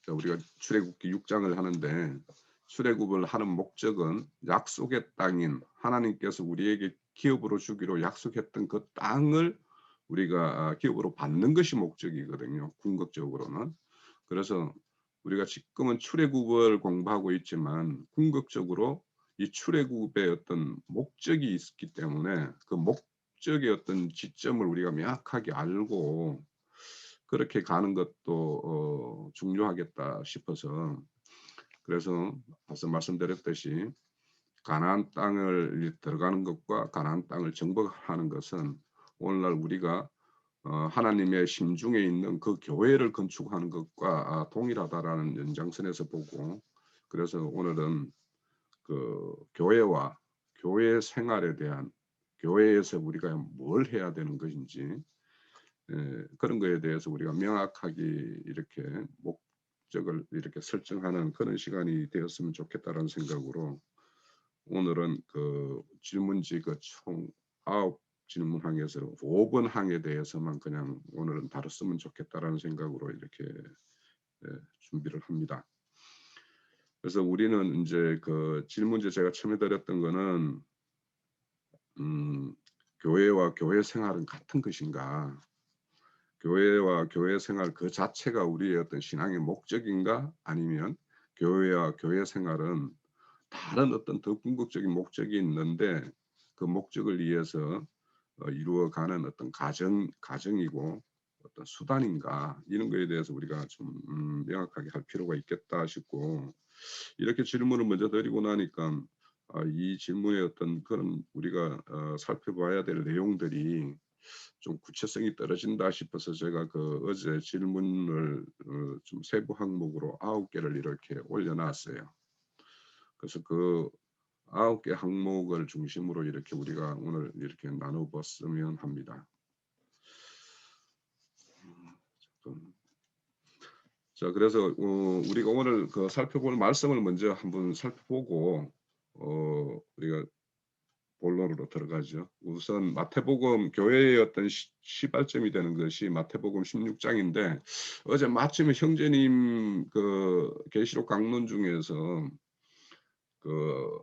자, 우리가 출애굽기 6장을 하는데 출애굽을 하는 목적은 약속의 땅인 하나님께서 우리에게 기업으로 주기로 약속했던 그 땅을 우리가 기업으로 받는 것이 목적이거든요. 궁극적으로는. 그래서 우리가 지금은 출애굽을 공부하고 있지만 궁극적으로 이 출애굽의 어떤 목적이 있기 때문에 그 목적의 어떤 지점을 우리가 명확하게 알고 그렇게 가는 것도 중요하겠다 싶어서 그래서 앞서 말씀드렸듯이 가나안 땅을 들어가는 것과 가나안 땅을 정복하는 것은 오늘날 우리가 하나님의 심중에 있는 그 교회를 건축하는 것과 동일하다라는 연장선에서 보고 그래서 오늘은 그 교회와 교회 생활에 대한 교회에서 우리가 뭘 해야 되는 것인지 그런 거에 대해서 우리가 명확하게 이렇게 목적을 이렇게 설정하는 그런 시간이 되었으면 좋겠다는 생각으로 오늘은 그 질문지 그 총 9 질문항에서 5번 항에 대해서만 그냥 오늘은 다뤘으면 좋겠다라는 생각으로 이렇게 준비를 합니다. 그래서 우리는 인제 그 질문지 제가 처음에 드렸던 거는 교회와 교회 생활은 같은 것인가? 교회와 교회 생활 그 자체가 우리의 어떤 신앙의 목적인가? 아니면 교회와 교회 생활은 다른 어떤 더 궁극적인 목적이 있는데 그 목적을 위해서 이루어가는 어떤 가정이고 어떤 수단인가 이런 거에 대해서 우리가 좀 명확하게 할 필요가 있겠다 싶고 이렇게 질문을 먼저 드리고 나니까 이 질문의 어떤 그런 우리가 살펴봐야 될 내용들이 좀 구체성이 떨어진다 싶어서 제가 그 어제 질문을 좀 세부 항목으로 9개를 이렇게 올려 놨어요. 그래서 그 9개 항목을 중심으로 이렇게 우리가 오늘 이렇게 나눠 봤으면 합니다. 자, 그래서 우리가 오늘 그 살펴볼 말씀을 먼저 한번 살펴보고 우리가 본론으로 들어가죠. 우선 마태복음 교회의 어떤 시발점이 되는 것이 마태복음 16장인데 어제 마침 형제님 그 계시록 강론 중에서 그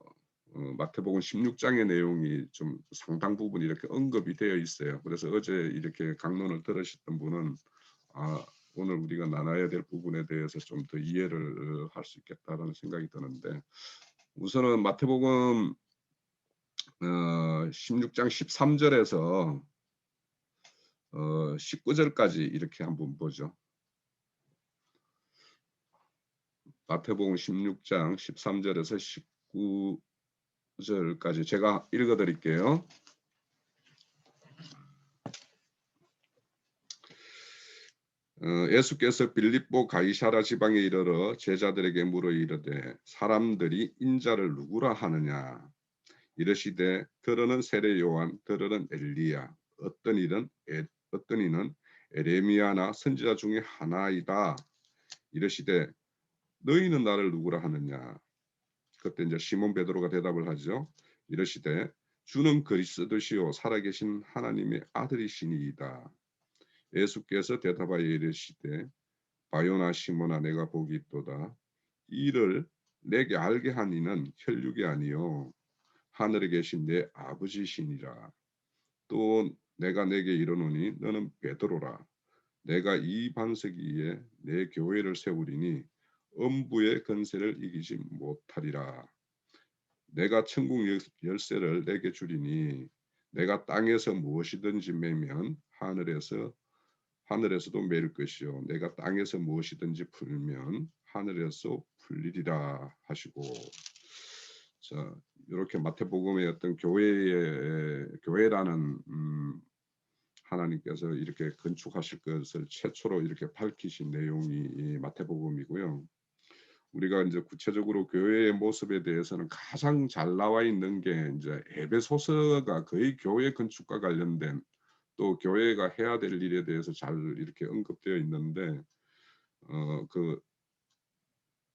마태복음 16장의 내용이 좀 상당 부분 이렇게 언급이 되어 있어요. 그래서 어제 이렇게 강론을 들으셨던 분은 오늘 우리가 나눠야 될 부분에 대해서 좀 더 이해를 할 수 있겠다라는 생각이 드는데 우선은 마태복음 16장 13절에서 19절까지 이렇게 한번 보죠. 마태복음 16장 13절에서 19절까지 제가 읽어 드릴게요. 예수께서 빌립보 가이사라 지방에 이르러 제자들에게 물어 이르되 사람들이 인자를 누구라 하느냐 이르시되 들으는 세례 요한 들으는 엘리야 어떤 이는 에레미야나 선지자 중에 하나이다 이르시되 너희는 나를 누구라 하느냐 그때 이제 시몬 베드로가 대답을 하죠. 이르시되 주는 그리스도시요 살아계신 하나님의 아들이시니이다. 예수께서 대답하여 이르시되 바요나 시몬아 내가 복이 있도다. 이를 내게 알게 한 이는 혈육이 아니요 하늘에 계신 내 아버지시니라. 또 내가 내게 이르노니 너는 베드로라. 내가 이 반석 위에 내 교회를 세우리니 음부의 권세를 이기지 못하리라. 내가 천국 열쇠를 내게 주리니 내가 땅에서 무엇이든지 매면 하늘에서도 매일 것이요 내가 땅에서 무엇이든지 풀면 하늘에서 풀리리라 하시고 자 이렇게 마태복음의 어떤 교회라는 하나님께서 이렇게 건축하실 것을 최초로 이렇게 밝히신 내용이 이 마태복음이고요. 우리가 이제 구체적으로 교회의 모습에 대해서는 가장 잘 나와 있는 게 이제 에베소서가 거의 교회 건축과 관련된 또 교회가 해야 될 일에 대해서 잘 이렇게 언급되어 있는데 그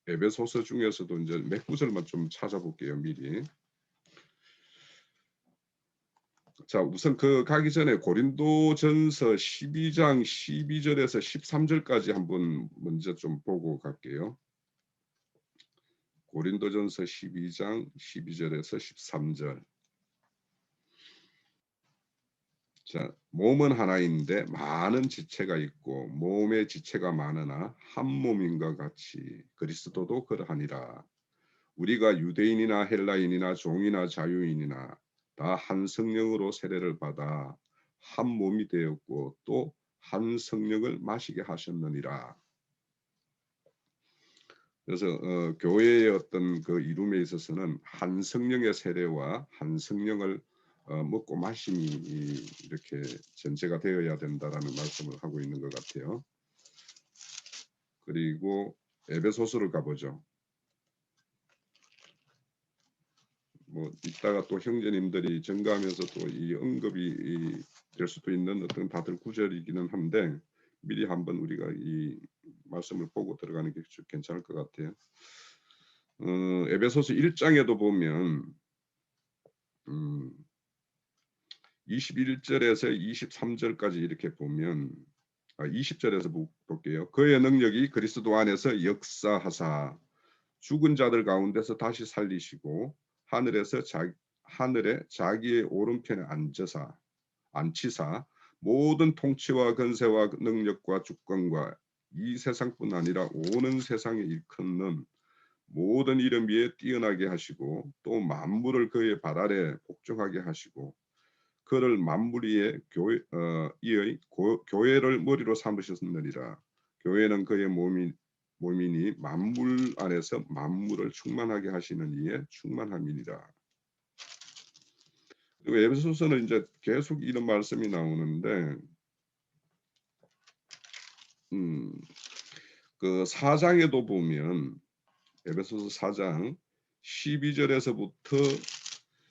에베소서 중에서도 이제 몇 구절만 좀 찾아볼게요 미리. 자, 우선 그 가기 전에 고린도전서 12장 12절에서 13절까지 한번 먼저 좀 보고 갈게요. 고린도전서 12장 12절에서 13절. 자, 몸은 하나인데 많은 지체가 있고 몸의 지체가 많으나 한 몸인과 같이 그리스도도 그러하니라. 우리가 유대인이나 헬라인이나 종이나 자유인이나 다 한 성령으로 세례를 받아 한 몸이 되었고 또 한 성령을 마시게 하셨느니라. 그래서 교회의 어떤 그 이룸에 있어서는 한 성령의 세례와 한 성령을 먹고 마심이 이렇게 전제가 되어야 된다라는 말씀을 하고 있는 것 같아요. 그리고 에베소서를 가보죠. 뭐 이따가 또 형제님들이 증가하면서 또 이 언급이 될 수도 있는 어떤 다들 구절이기는 한데 미리 한번 우리가 이 말씀을 보고 들어가는 게 괜찮을 것 같아요. 에베소서 1장에도 보면 21절에서 23절까지 이렇게 보면 20절에서 볼게요. 그의 능력이 그리스도 안에서 역사하사 죽은 자들 가운데서 다시 살리시고 하늘에 자기의 오른편에 앉히사 모든 통치와 권세와 능력과 주권과 이 세상뿐 아니라 오는 세상에 일컫는 모든 이름 위에 뛰어나게 하시고 또 만물을 그의 발 아래 복종하게 하시고 그를 만물 위에 교회를 머리로 삼으셨느니라. 교회는 그의 몸이니 만물 안에서 만물을 충만하게 하시는 이의 충만함이니라. 그리고 에베소서는 이제 계속 이런 말씀이 나오는데 그 4장에도 보면 에베소서 4장 12절에서부터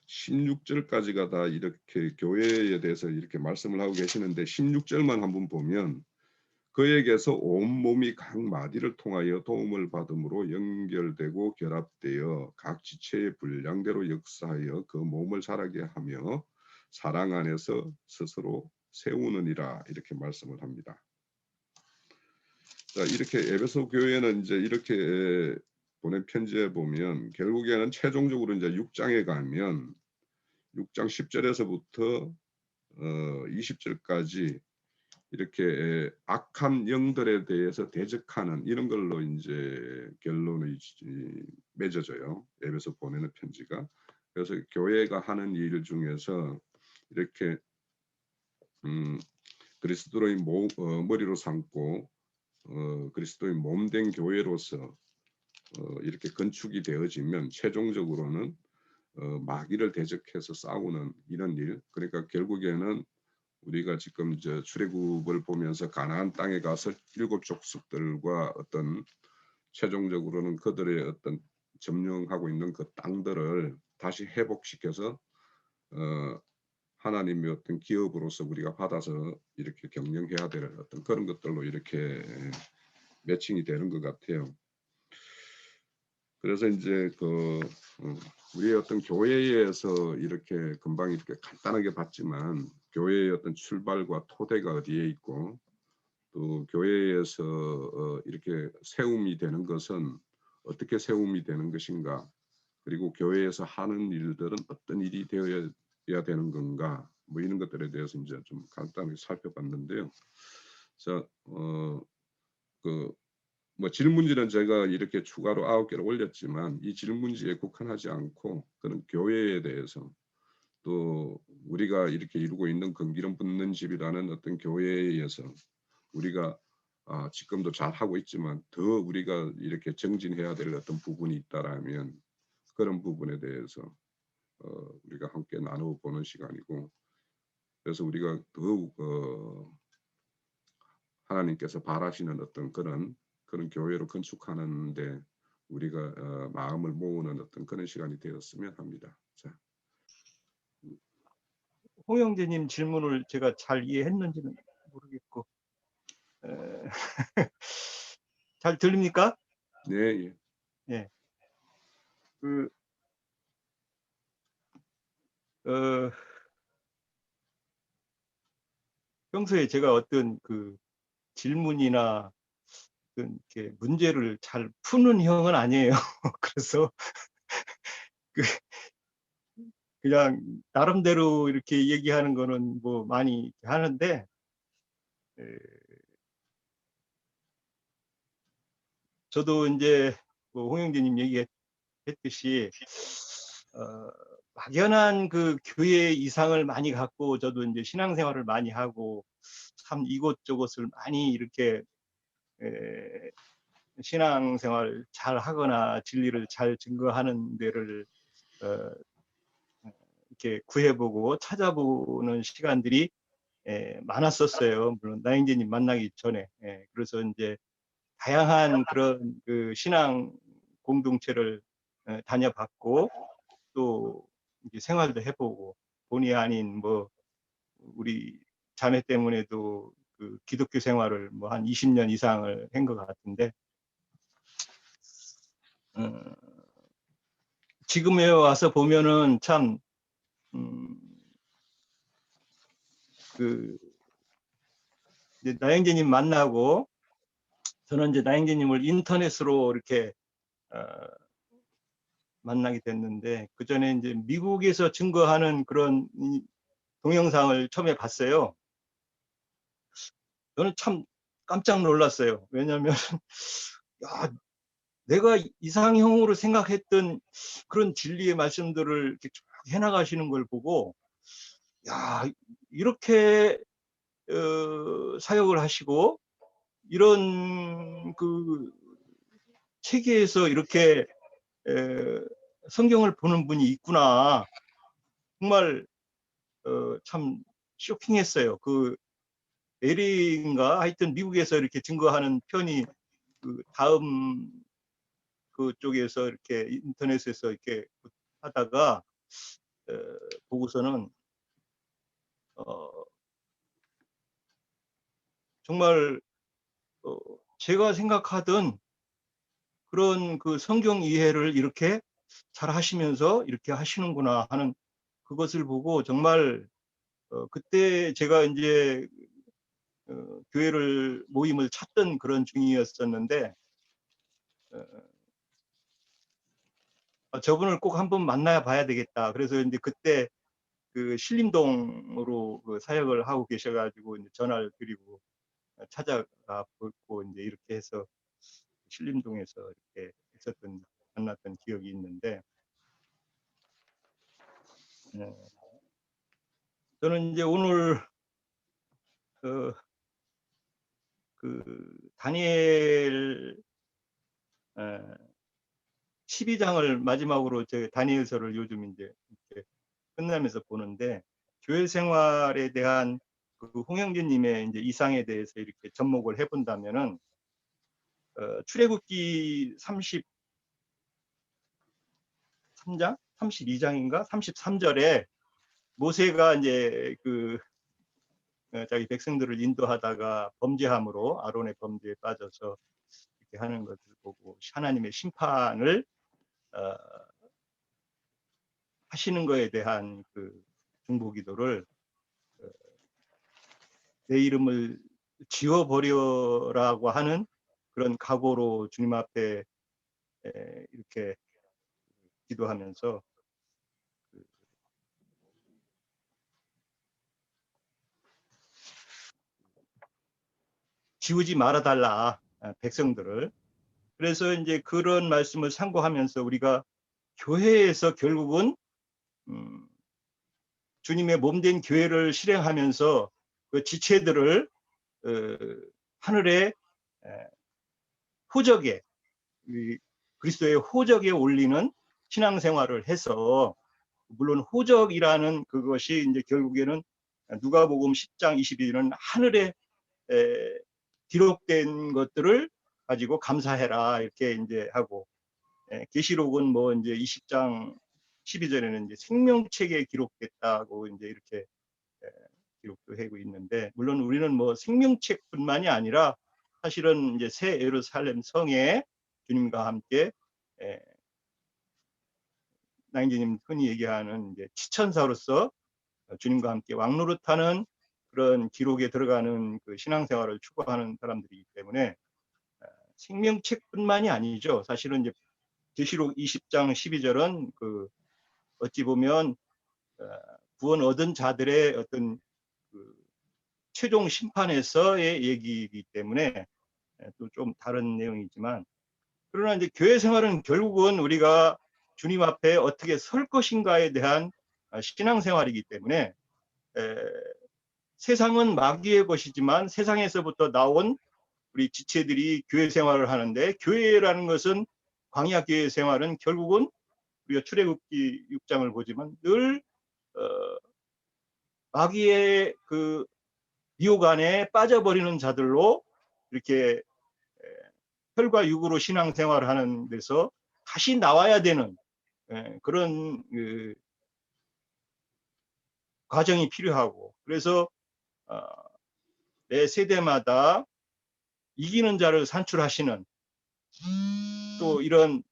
16절까지가 다 이렇게 교회에 대해서 이렇게 말씀을 하고 계시는데 16절만 한번 보면 그에게서 온몸이 각 마디를 통하여 도움을 받음으로 연결되고 결합되어 각 지체의 분량대로 역사하여 그 몸을 자라게 하며 사랑 안에서 스스로 세우느니라 이렇게 말씀을 합니다. 자, 이렇게 에베소 교회는 이제 이렇게 보낸 편지에 보면 결국에는 최종적으로 이제 6장에 가면 6장 10절에서부터 20절까지 이렇게 악한 영들에 대해서 대적하는 이런 걸로 이제 결론이 맺어져요. 에베소 보내는 편지가. 그래서 교회가 하는 일 중에서 이렇게 그리스도의 머리로 삼고 그리스도의 몸된 교회로서 이렇게 건축이 되어지면 최종적으로는 마귀를 대적해서 싸우는 이런 일. 그러니까 결국에는 우리가 지금 이제 출애굽을 보면서 가나안 땅에 가서 7 족속들과 어떤 최종적으로는 그들의 어떤 점령하고 있는 그 땅들을 다시 회복시켜서 하나님의 어떤 기업으로서 우리가 받아서 이렇게 경영해야 될 어떤 그런 것들로 이렇게 매칭이 되는 것 같아요. 그래서 이제 그 우리의 어떤 교회에서 이렇게 금방 이렇게 간단하게 봤지만 교회의 어떤 출발과 토대가 어디에 있고 또 교회에서 이렇게 세움이 되는 것은 어떻게 세움이 되는 것인가 그리고 교회에서 하는 일들은 어떤 일이 되어야 되는 건가 뭐 이런 것들에 대해서 이제 좀 간단하게 살펴봤는데요. 자, 뭐 질문지는 제가 이렇게 추가로 9개를 올렸지만 이 질문지에 국한하지 않고 그런 교회에 대해서 또 우리가 이렇게 이루고 있는 금기름 붓는 집이라는 어떤 교회에 의해서 우리가 지금도 잘 하고 있지만 더 우리가 이렇게 정진해야 될 어떤 부분이 있다라면 그런 부분에 대해서 우리가 함께 나눠보는 시간이고 그래서 우리가 더욱 하나님께서 바라시는 어떤 그런 교회로 건축하는데 우리가 마음을 모으는 어떤 그런 시간이 되었으면 합니다. 자. 홍 형제님 질문을 제가 잘 이해했는지는 모르겠고 잘 들립니까? 네, 예. 예. 그 평소에 제가 어떤 그 질문이나 어떤 이렇게 문제를 잘 푸는 형은 아니에요. 그래서 그 그냥 나름대로 이렇게 얘기하는 거는 뭐 많이 하는데, 에, 저도 이제 뭐 홍영재님 얘기했듯이 막연한 그 교회 이상을 많이 갖고 저도 이제 신앙생활을 많이 하고 참 이곳저곳을 많이 이렇게 에, 신앙생활 잘 하거나 진리를 잘 증거하는 데를 어, 이렇게 구해보고 찾아보는 시간들이 많았었어요. 물론 나인제님 만나기 전에. 그래서 이제 다양한 그런 그 신앙 공동체를 다녀봤고, 또 이제 생활도 해보고, 본의 아닌 뭐 우리 자매 때문에도 그 기독교 생활을 뭐 한 20년 이상을 한 것 같은데, 지금에 와서 보면은 참 그 나영재님 만나고, 저는 이제 나영재님을 인터넷으로 이렇게 어, 만나게 됐는데, 그 전에 이제 미국에서 증거하는 그런 동영상을 처음에 봤어요. 저는 참 깜짝 놀랐어요. 왜냐하면 야, 내가 이상형으로 생각했던 그런 진리의 말씀들을 이렇게 쭉 해나가시는 걸 보고, 야, 이렇게 사역을 하시고 이런 그 체계에서 이렇게 성경을 보는 분이 있구나. 정말 참 쇼킹했어요. 그 LA인가 하여튼 미국에서 이렇게 증거하는 편이 그 다음 그쪽에서 이렇게 인터넷에서 이렇게 하다가 보고서는 정말 제가 생각하던 그런 그 성경 이해를 이렇게 잘 하시면서 이렇게 하시는구나 하는 그것을 보고 정말 그때 제가 이제 교회를 모임을 찾던 그런 중이었었는데 저분을 꼭 한번 만나야 봐야 되겠다. 그래서 이제 그때 그 신림동으로 그 사역을 하고 계셔가지고 이제 전화를 드리고 찾아가 보고 이제 이렇게 해서 신림동에서 이렇게 있었던 만났던 기억이 있는데, 저는 이제 오늘 그 다니엘 12장을 마지막으로 제 다니엘서를 요즘 이제 이렇게 끝나면서 보는데, 교회 생활에 대한 그 홍영진님의 이제 이상에 대해서 이렇게 접목을 해본다면은 출애굽기 33장, 32장인가, 33절에 모세가 이제 그 자기 백성들을 인도하다가 범죄함으로 아론의 범죄에 빠져서 이렇게 하는 것을 보고 하나님의 심판을 하시는 것에 대한 그 중보기도를 내 이름을 지워버려라고 하는 그런 각오로 주님 앞에 이렇게 기도하면서 지우지 말아달라 백성들을. 그래서 이제 그런 말씀을 상고하면서 우리가 교회에서 결국은 주님의 몸된 교회를 실행하면서 그 지체들을 하늘의 호적에, 그리스도의 호적에 올리는 신앙생활을 해서, 물론 호적이라는 그것이 이제 결국에는 누가복음 10장 22절은 하늘에 기록된 것들을 가지고 감사해라 이렇게 이제 하고, 계시록은 뭐 이제 20장 12절에는 이제 생명책에 기록됐다고 이제 이렇게 기록도 하고 있는데, 물론 우리는 뭐 생명책뿐만이 아니라 사실은 이제 새 예루살렘 성에 주님과 함께 나인지님 흔히 얘기하는 이제 지천사로서 주님과 함께 왕노릇하는 그런 기록에 들어가는 그 신앙생활을 추구하는 사람들이기 때문에 생명책뿐만이 아니죠. 사실은 이제 계시록 20장 12절은 그 어찌 보면 구원 얻은 자들의 어떤 그 최종 심판에서의 얘기이기 때문에 또 좀 다른 내용이지만, 그러나 이제 교회 생활은 결국은 우리가 주님 앞에 어떻게 설 것인가에 대한 신앙생활이기 때문에 세상은 마귀의 것이지만 세상에서부터 나온 우리 지체들이 교회 생활을 하는데, 교회라는 것은 광야 교회 생활은 결국은 우리가 출애굽기 6장을 보지만 늘 마귀의 그 미혹 안에 빠져버리는 자들로 이렇게 혈과 육으로 신앙생활을 하는 데서 다시 나와야 되는 그런 그 과정이 필요하고, 그래서 매 세대마다 이기는 자를 산출하시는 또 이런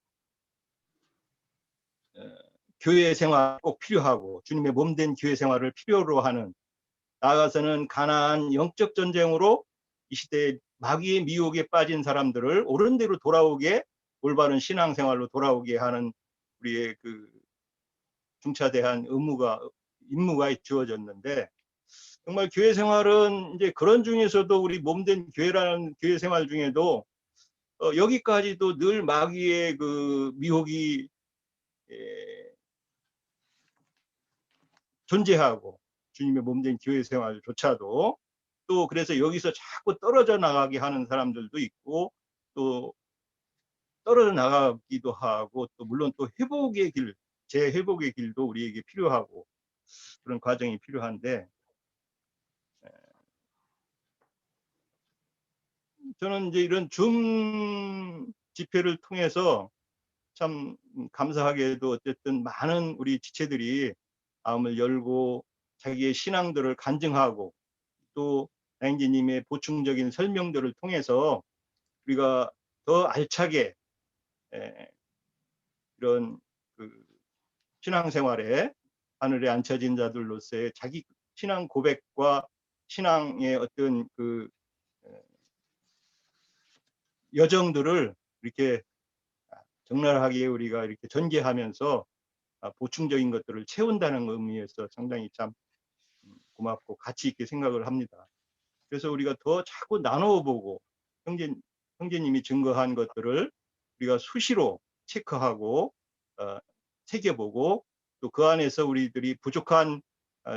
교회 생활 꼭 필요하고, 주님의 몸된 교회 생활을 필요로 하는, 나아가서는 가나안 영적 전쟁으로 이 시대에 마귀의 미혹에 빠진 사람들을 옳은 대로 돌아오게, 올바른 신앙생활로 돌아오게 하는 우리의 그 중차대한 임무가 주어졌는데, 정말 교회 생활은 이제 그런 중에서도 우리 몸된 교회라는 교회 생활 중에도 여기까지도 늘 마귀의 그 미혹이 존재하고, 주님의 몸된 교회 생활조차도 또 그래서 여기서 자꾸 떨어져 나가게 하는 사람들도 있고, 또 떨어져 나가기도 하고, 또 물론 또 회복의 길, 재회복의 길도 우리에게 필요하고 그런 과정이 필요한데, 저는 이제 이런 줌 집회를 통해서 참 감사하게도 어쨌든 많은 우리 지체들이 마음을 열고 자기의 신앙들을 간증하고, 또 나인지님의 보충적인 설명들을 통해서 우리가 더 알차게 이런 그 신앙생활에 하늘에 앉혀진 자들로서의 자기 신앙 고백과 신앙의 어떤 그 여정들을 이렇게 적나라하게 우리가 이렇게 전개하면서 보충적인 것들을 채운다는 의미에서 상당히 참 고맙고 가치 있게 생각을 합니다. 그래서 우리가 더 자꾸 나누어 보고, 형제님이 증거한 것들을 우리가 수시로 체크하고 새겨보고, 또 그 안에서 우리들이 부족한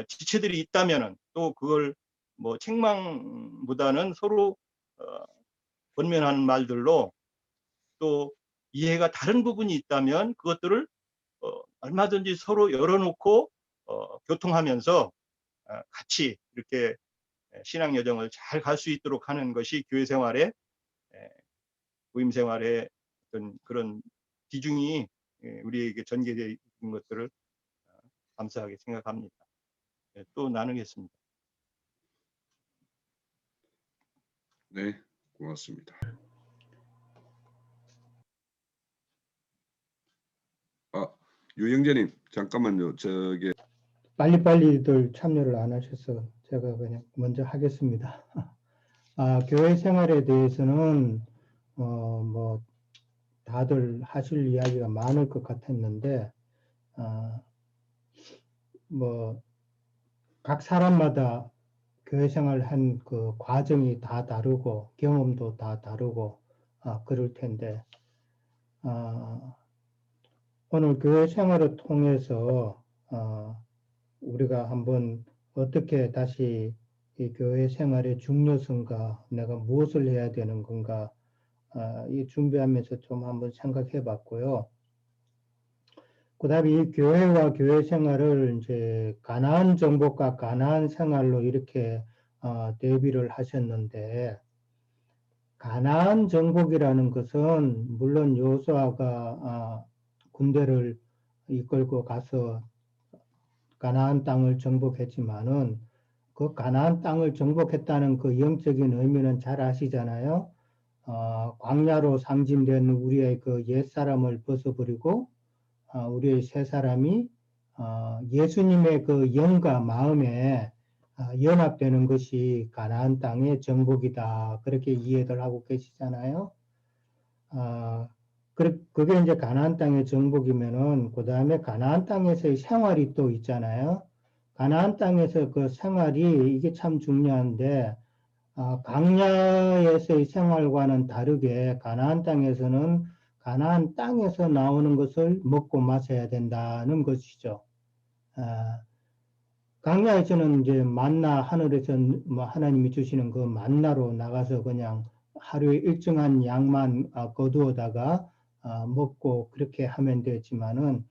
지체들이 있다면은 또 그걸 뭐 책망보다는 서로 권면하는 말들로, 또 이해가 다른 부분이 있다면 그것들을 얼마든지 서로 열어놓고 교통하면서 같이 이렇게 신앙 여정을 잘 갈 수 있도록 하는 것이 교회 생활의 모임 생활의 어떤 그런 비중이 우리에게 전개되어 있는 것들을 감사하게 생각합니다. 또 나누겠습니다. 네, 고맙습니다. 유영재님 잠깐만요. 저게 빨리빨리들 참여를 안 하셔서 제가 그냥 먼저 하겠습니다. 교회 생활에 대해서는 뭐 다들 하실 이야기가 많을 것 같았는데, 뭐 각 사람마다 교회 생활 한 그 과정이 다 다르고 경험도 다 다르고 그럴 텐데, 오늘 교회 생활을 통해서 우리가 한번 어떻게 다시 이 교회 생활의 중요성과 내가 무엇을 해야 되는 건가, 이 준비하면서 좀 한번 생각해 봤고요. 그 다음에 이 교회와 교회 생활을 이제 가나안 정복과 가나안 생활로 이렇게 대비를 하셨는데, 가나안 정복이라는 것은 물론 여호수아가 군대를 이끌고 가서 가나안 땅을 정복했지만은, 그 가나안 땅을 정복했다는 그 영적인 의미는 잘 아시잖아요. 광야로 상징된 우리의 그 옛사람을 벗어버리고 우리의 새 사람이 예수님의 그 영과 마음에 연합되는 것이 가나안 땅의 정복이다. 그렇게 이해를 하고 계시잖아요. 그게 이제 가나안 땅의 정복이면은 그 다음에 가나안 땅에서의 생활이 또 있잖아요. 가나안 땅에서 그 생활이 이게 참 중요한데 광야에서의 생활과는 다르게 가나안 땅에서는 가나안 땅에서 나오는 것을 먹고 마셔야 된다는 것이죠. 광야에서는 이제 만나 하늘에서 뭐 하나님이 주시는 그 만나로 나가서 그냥 하루에 일정한 양만 거두어다가 먹고 그렇게 하면 되지만은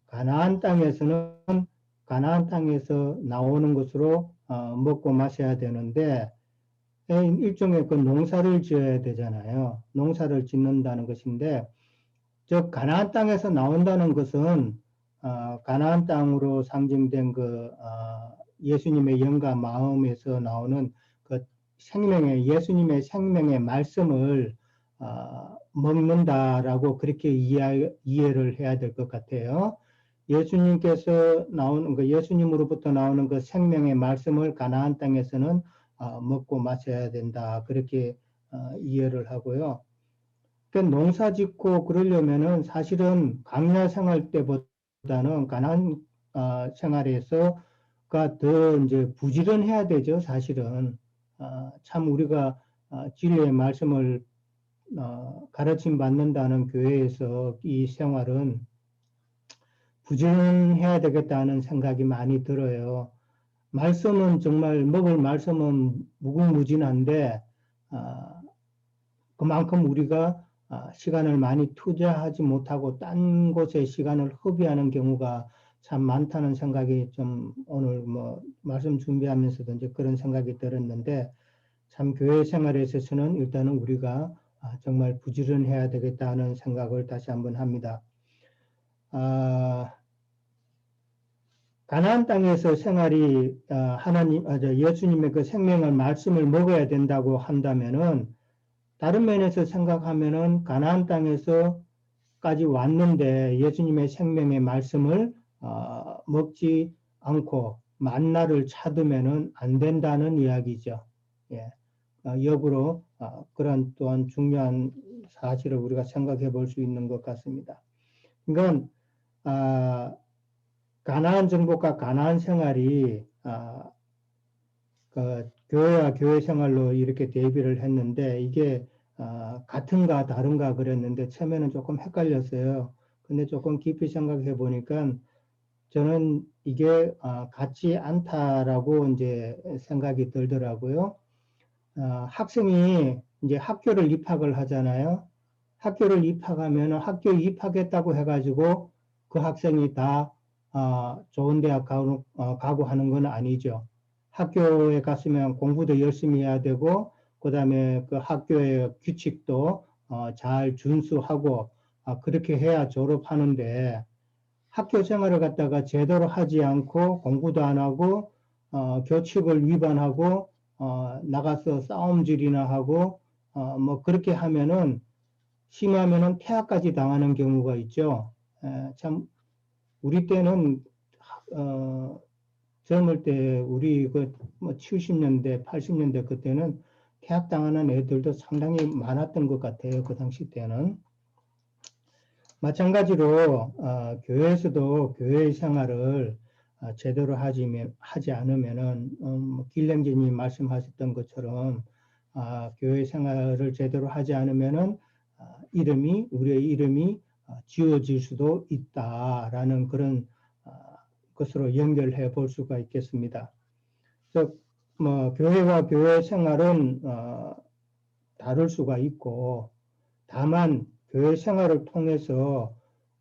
가나안 땅에서는 가나안 땅에서 나오는 것으로 먹고 마셔야 되는데 일종의 그 농사를 지어야 되잖아요. 농사를 짓는다는 것인데 저 가나안 땅에서 나온다는 것은 가나안 땅으로 상징된 그 예수님의 영과 마음에서 나오는 그 생명의 예수님의 생명의 말씀을 먹는다라고 그렇게 이해를 해야 될 것 같아요. 예수님께서 나오는 그 예수님으로부터 나오는 그 생명의 말씀을 가나안 땅에서는 먹고 마셔야 된다 그렇게 이해를 하고요. 그 농사 짓고 그러려면은 사실은 광야 생활 때보다는 가나안 생활에서가 더 이제 부지런해야 되죠. 사실은 참 우리가 진리의 말씀을 가르침 받는다는 교회에서 이 생활은 부지런해야 되겠다는 생각이 많이 들어요. 말씀은 정말 먹을 말씀은 무궁무진한데 그만큼 우리가 시간을 많이 투자하지 못하고 딴 곳에 시간을 허비하는 경우가 참 많다는 생각이 좀 오늘 뭐 말씀 준비하면서도 이제 그런 생각이 들었는데 참 교회 생활에 있어서는 일단은 우리가 정말 부지런해야 되겠다는 생각을 다시 한번 합니다. 가나안 땅에서 생활이 예수님의 그 생명을 말씀을 먹어야 된다고 한다면은 다른 면에서 생각하면은 가나안 땅에서까지 왔는데 예수님의 생명의 말씀을 먹지 않고 만나를 찾으면은 안 된다는 이야기죠. 예. 역으로 그런 또한 중요한 사실을 우리가 생각해 볼 수 있는 것 같습니다. 그러니까 가나안 정복과 가나안 생활이 그 교회와 교회 생활로 이렇게 대비를 했는데 이게 같은가 다른가 그랬는데 처음에는 조금 헷갈렸어요. 근데 조금 깊이 생각해 보니까 저는 이게 같지 않다라고 이제 생각이 들더라고요. 학생이 이제 학교를 입학을 하잖아요. 학교를 입학하면 학교 입학했다고 해가지고 그 학생이 다 좋은 대학 가고 하는 건 아니죠. 학교에 갔으면 공부도 열심히 해야 되고 그 다음에 그 학교의 규칙도 잘 준수하고 그렇게 해야 졸업하는데 학교 생활을 갖다가 제대로 하지 않고 공부도 안 하고 교칙을 위반하고 나가서 싸움질이나 하고 뭐 그렇게 하면은 심하면은 퇴학까지 당하는 경우가 있죠. 참 우리 때는 젊을 때 우리 뭐 70년대, 80년대 그때는 퇴학당하는 애들도 상당히 많았던 것 같아요. 그 당시 때는. 마찬가지로 교회에서도 교회 생활을 제대로 하지 않으면은 길랭제님이 말씀하셨던 것처럼 교회 생활을 제대로 하지 않으면은 우리의 이름이 지워질 수도 있다라는 그런 것으로 연결해 볼 수가 있겠습니다. 즉, 뭐 교회와 교회 생활은 다를 수가 있고 다만 교회 생활을 통해서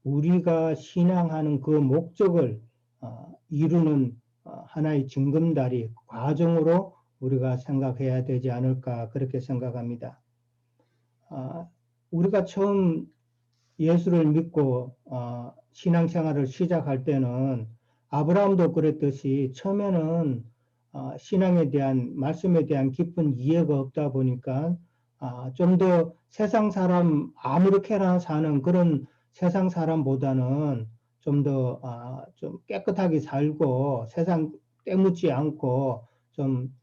우리가 신앙하는 그 목적을 이루는 하나의 징검다리, 과정으로 우리가 생각해야 되지 않을까 그렇게 생각합니다. 우리가 처음 예수를 믿고 신앙생활을 시작할 때는 아브라함도 그랬듯이 처음에는 신앙에 대한 말씀에 대한 깊은 이해가 없다 보니까 좀 더 세상 사람 아무렇게나 사는 그런 세상 사람보다는 좀 더 좀 깨끗하게 살고 세상 때묻지 않고 좀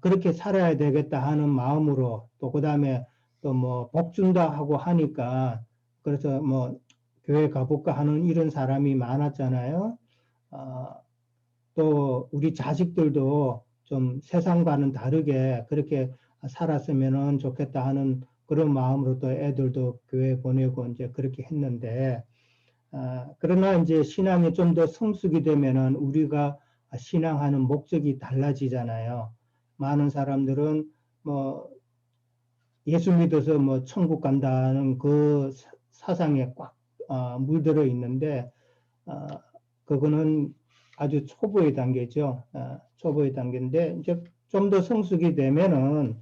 그렇게 살아야 되겠다 하는 마음으로 또 그다음에 또 뭐 복 준다 하고 하니까 그래서 뭐 교회 가볼까 하는 이런 사람이 많았잖아요. 또 우리 자식들도 좀 세상과는 다르게 그렇게 살았으면 좋겠다 하는 그런 마음으로 또 애들도 교회 보내고 이제 그렇게 했는데 그러나 이제 신앙이 좀 더 성숙이 되면은 우리가 신앙하는 목적이 달라지잖아요. 많은 사람들은 뭐 예수 믿어서 뭐 천국 간다는 그 사상에 꽉 물들어 있는데 그거는 아주 초보의 단계죠. 초보의 단계인데 이제 좀 더 성숙이 되면은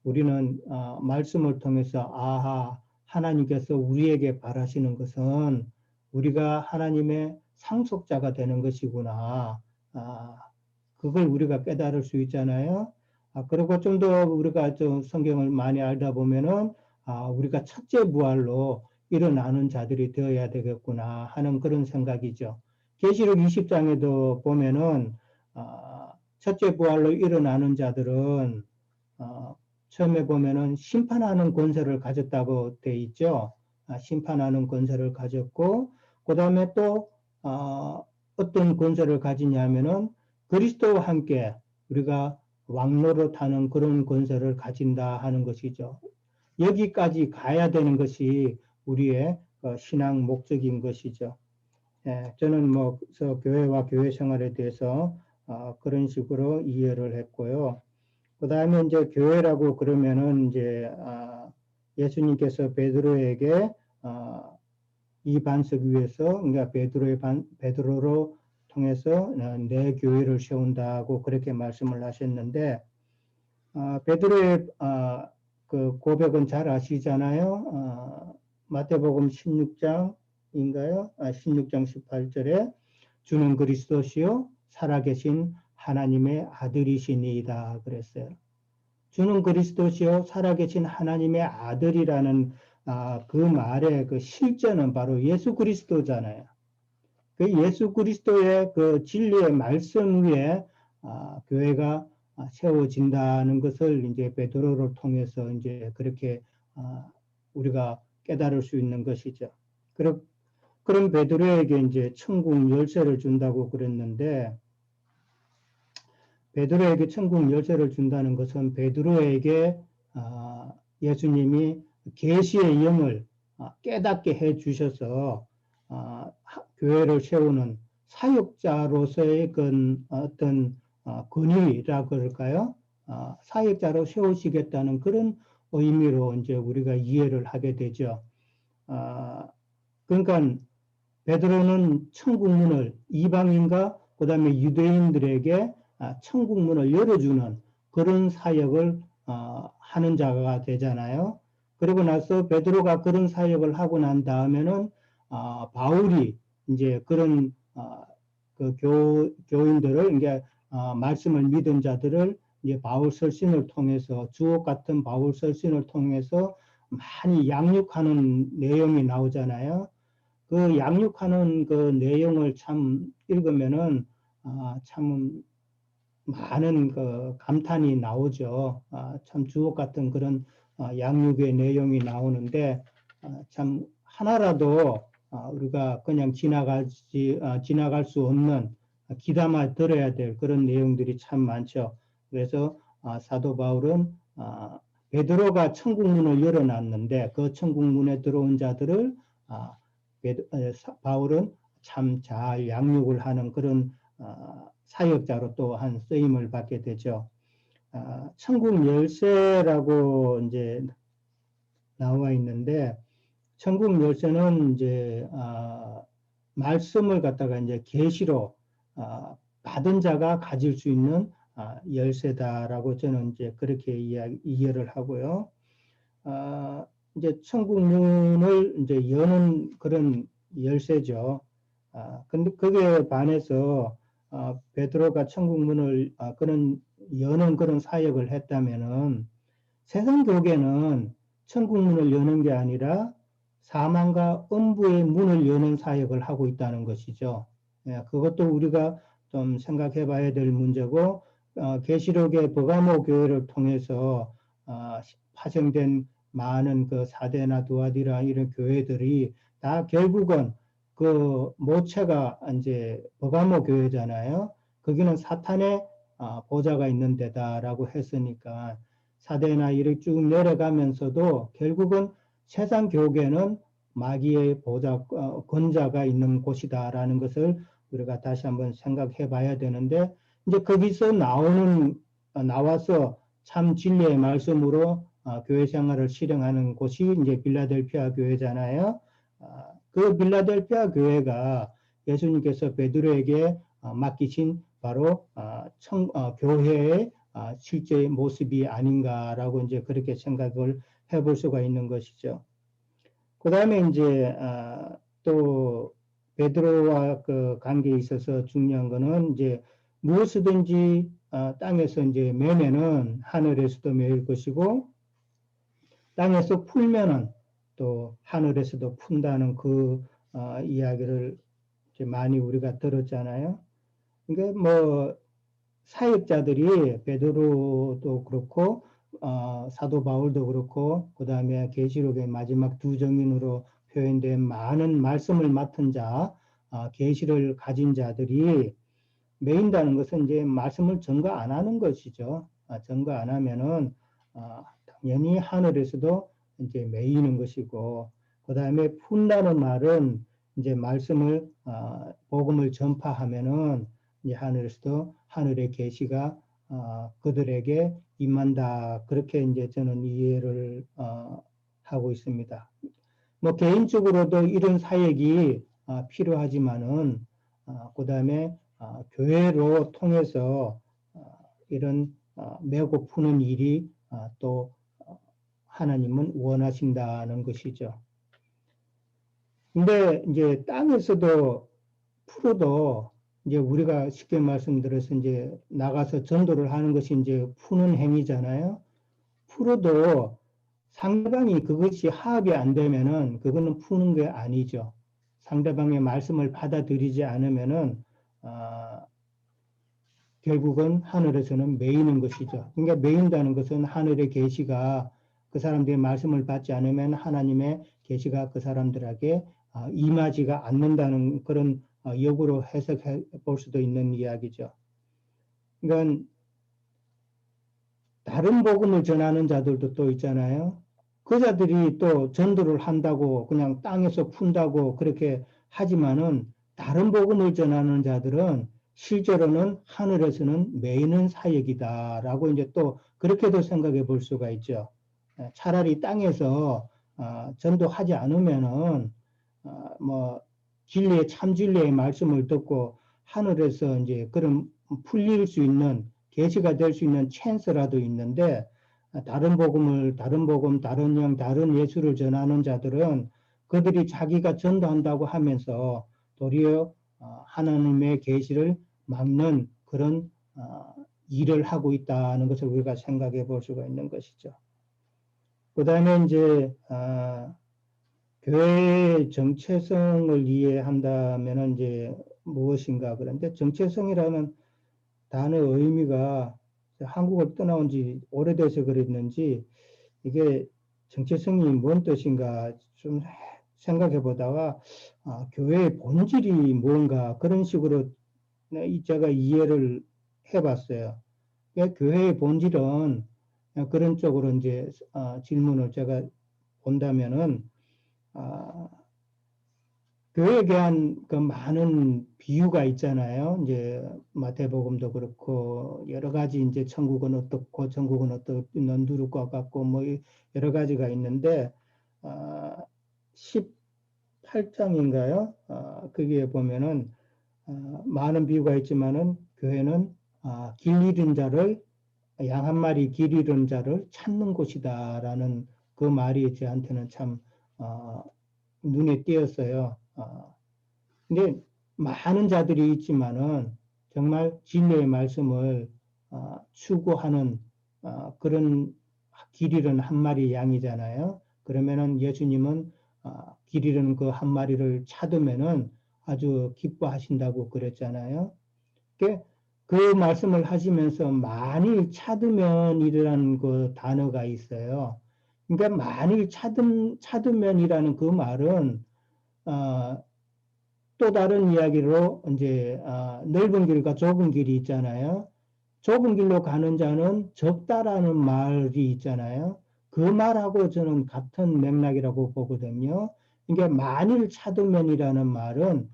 우리는 말씀을 통해서 하나님께서 우리에게 바라시는 것은 우리가 하나님의 상속자가 되는 것이구나. 그걸 우리가 깨달을 수 있잖아요. 그리고 좀 더 우리가 좀 성경을 많이 알다 보면은 우리가 첫째 부활로 일어나는 자들이 되어야 되겠구나 하는 그런 생각이죠. 계시록 20장에도 보면은 첫째 부활로 일어나는 자들은 처음에 보면은 심판하는 권세를 가졌다고 돼 있죠. 심판하는 권세를 가졌고, 그 다음에 또 어떤 권세를 가지냐면은 그리스도와 함께 우리가 왕노릇하는 그런 권세를 가진다 하는 것이죠. 여기까지 가야 되는 것이 우리의 신앙 목적인 것이죠. 저는 뭐 교회와 교회 생활에 대해서 그런 식으로 이해를 했고요. 그 다음에 이제 교회라고 그러면은 이제 예수님께서 베드로에게 이 반석 위에서 그러니까 베드로로 통해서 내 교회를 세운다고 그렇게 말씀을 하셨는데 베드로의 그 고백은 잘 아시잖아요. 마태복음 16장인가요? 16장 18절에 주는 그리스도시요 살아계신 하나님의 아들이시니이다 그랬어요. 주는 그리스도시요 살아계신 하나님의 아들이라는 그 말의 그 실제는 바로 예수 그리스도잖아요. 그 예수 그리스도의 그 진리의 말씀 위에 교회가 세워진다는 것을 이제 베드로를 통해서 이제 그렇게 우리가 깨달을 수 있는 것이죠. 그럼 베드로에게 이제 천국 열쇠를 준다고 그랬는데 베드로에게 천국 열쇠를 준다는 것은 베드로에게 예수님이 계시의 영을 깨닫게 해 주셔서 교회를 세우는 사역자로서의 어떤 권위라 그럴까요? 사역자로 세우시겠다는 그런 의미로 이제 우리가 이해를 하게 되죠. 그러니까 베드로는 천국문을 이방인과 그다음에 유대인들에게 천국문을 열어주는 그런 사역을 하는 자가 되잖아요. 그리고 나서 베드로가 그런 사역을 하고 난 다음에는 바울이 이제 그런 그 교인들을 이제 말씀을 믿은 자들을 이제 바울 설신을 통해서 주옥 같은 바울 설신을 통해서 많이 양육하는 내용이 나오잖아요. 그 양육하는 그 내용을 참 읽으면은 참 많은 그 감탄이 나오죠. 참 주옥 같은 그런 양육의 내용이 나오는데 참 하나라도 우리가 그냥 지나갈 수 없는 귀담아 들어야 될 그런 내용들이 참 많죠. 그래서 사도 바울은 베드로가 천국문을 열어놨는데 그 천국문에 들어온 자들을 바울은 참 잘 양육을 하는 그런 사역자로 또한 쓰임을 받게 되죠. 천국 열쇠라고 이제 나와 있는데 천국 열쇠는 이제 말씀을 갖다가 이제 계시로 받은 자가 가질 수 있는 열쇠다라고 저는 이제 그렇게 이해를 하고요. 이제 천국 문을 이제 여는 그런 열쇠죠. 근데 그게 반해서 베드로가 천국 문을 여는 그런 사역을 했다면은 세상 교계는 천국 문을 여는 게 아니라 사망과 음부의 문을 여는 사역을 하고 있다는 것이죠. 그것도 우리가 좀 생각해 봐야 될 문제고 계시록의 버가모 교회를 통해서 파생된 많은 그 사데나 두아디라 이런 교회들이 다 결국은 그 모체가 이제 버가모 교회잖아요. 거기는 사탄의 보좌가 있는 데다라고 했으니까 사데나 이렇게 쭉 내려가면서도 결국은 세상 교계는 마귀의 보좌 권자가 있는 곳이다라는 것을 우리가 다시 한번 생각해 봐야 되는데 이제 거기서 나와서 참 진리의 말씀으로 교회 생활을 실행하는 곳이 이제 빌라델피아 교회잖아요. 그 빌라델피아 교회가 예수님께서 베드로에게 맡기신 바로 교회의 실제 모습이 아닌가라고 이제 그렇게 생각을 해볼 수가 있는 것이죠. 그 다음에 이제 또 베드로와 그 관계에 있어서 중요한 거는 이제 무엇이든지 땅에서 이제 매면은 하늘에서도 매일 것이고 땅에서 풀면은 또 하늘에서도 푼다는 그 이야기를 이제 많이 우리가 들었잖아요. 그러니까 뭐 사역자들이 베드로도 그렇고 사도 바울도 그렇고 그 다음에 계시록의 마지막 두 정인으로 표현된 많은 말씀을 맡은 자, 계시를 가진 자들이 매인다는 것은 이제 말씀을 전가 안 하는 것이죠. 전가 안 하면은 당연히 하늘에서도 이제 매이는 것이고, 그 다음에 푼다는 말은 이제 말씀을 복음을 전파하면은 이제 하늘에서도 하늘의 계시가 그들에게 임한다. 그렇게 이제 저는 이해를 하고 있습니다. 뭐 개인적으로도 이런 사역이 필요하지만은 그 다음에 교회로 통해서 이런 메고 푸는 일이 또 하나님은 원하신다는 것이죠. 근데 이제 땅에서도 풀어도 이제 우리가 쉽게 말씀드려서 이제 나가서 전도를 하는 것이 이제 푸는 행위잖아요. 풀어도 상대방이 그것이 합이 안 되면은 그거는 푸는 게 아니죠. 상대방의 말씀을 받아들이지 않으면은 결국은 하늘에서는 매이는 것이죠. 그러니까 매인다는 것은 하늘의 계시가 그 사람들의 말씀을 받지 않으면 하나님의 계시가 그 사람들에게 임하지가 않는다는 그런 역으로 해석해 볼 수도 있는 이야기죠. 그러니까 다른 복음을 전하는 자들도 또 있잖아요. 그 자들이 또 전도를 한다고 그냥 땅에서 푼다고 그렇게 하지만은 다른 복음을 전하는 자들은 실제로는 하늘에서는 매이는 사역이다라고 이제 또 그렇게도 생각해 볼 수가 있죠. 차라리 땅에서 전도하지 않으면은 뭐 진리의 참 진리의 말씀을 듣고 하늘에서 이제 그런 풀릴 수 있는 계시가 될 수 있는 찬스라도 있는데 다른 복음, 다른 영, 다른 예수를 전하는 자들은 그들이 자기가 전도한다고 하면서 도리어 하나님의 계시를 막는 그런 일을 하고 있다는 것을 우리가 생각해 볼 수가 있는 것이죠. 그 다음에 이제 교회의 정체성을 이해한다면 이제 무엇인가 그런데 정체성이라는 단어의 의미가 한국을 떠나온 지 오래돼서 그랬는지 이게 정체성이 뭔 뜻인가 좀 생각해 보다가 교회의 본질이 뭔가 그런 식으로 제가 이해를 해봤어요. 교회의 본질은 그런 쪽으로 이제 질문을 제가 본다면은 교회에 대한 그 많은 비유가 있잖아요. 이제 마태복음도 그렇고 여러 가지 이제 천국은 어떻고 천국은 어떻고 누룩과 같고 뭐 여러 가지가 있는데 18장인가요? 거기에 보면은 많은 비유가 있지만은 교회는 길 잃은 자를 양 한 마리 길 잃은 자를 찾는 곳이다라는 그 말이 저한테는 참 눈에 띄었어요. 근데 많은 자들이 있지만은 정말 진리의 말씀을 추구하는 그런 길 잃은 한 마리 양이잖아요. 그러면은 예수님은 길 잃은 그 한 마리를 찾으면은 아주 기뻐하신다고 그랬잖아요. 그 말씀을 하시면서 만일 찾으면이라는 그 단어가 있어요. 그러니까 만일 찾으면이라는 그 말은 또 다른 이야기로 이제 넓은 길과 좁은 길이 있잖아요. 좁은 길로 가는 자는 적다라는 말이 있잖아요. 그 말하고 저는 같은 맥락이라고 보거든요. 이게 만일 찾으면이라는 말은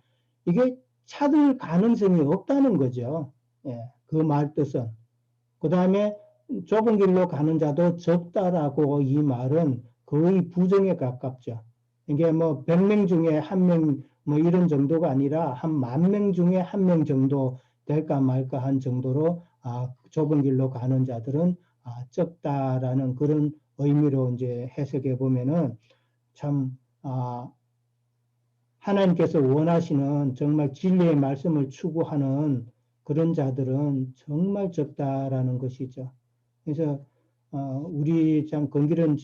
이게 찾을 가능성이 없다는 거죠. 예, 그 말 뜻은. 그 다음에 좁은 길로 가는 자도 적다라고 이 말은 거의 부정에 가깝죠. 이게 뭐 100명 중에 한 명 뭐 이런 정도가 아니라 한 10,000명 중에 한 명 정도 될까 말까 한 정도로 좁은 길로 가는 자들은 적다라는 그런 의미로 이제 해석해 보면은 참 하나님께서 원하시는 정말 진리의 말씀을 추구하는 그런 자들은 정말 적다라는 것이죠. 그래서 우리 참 건기름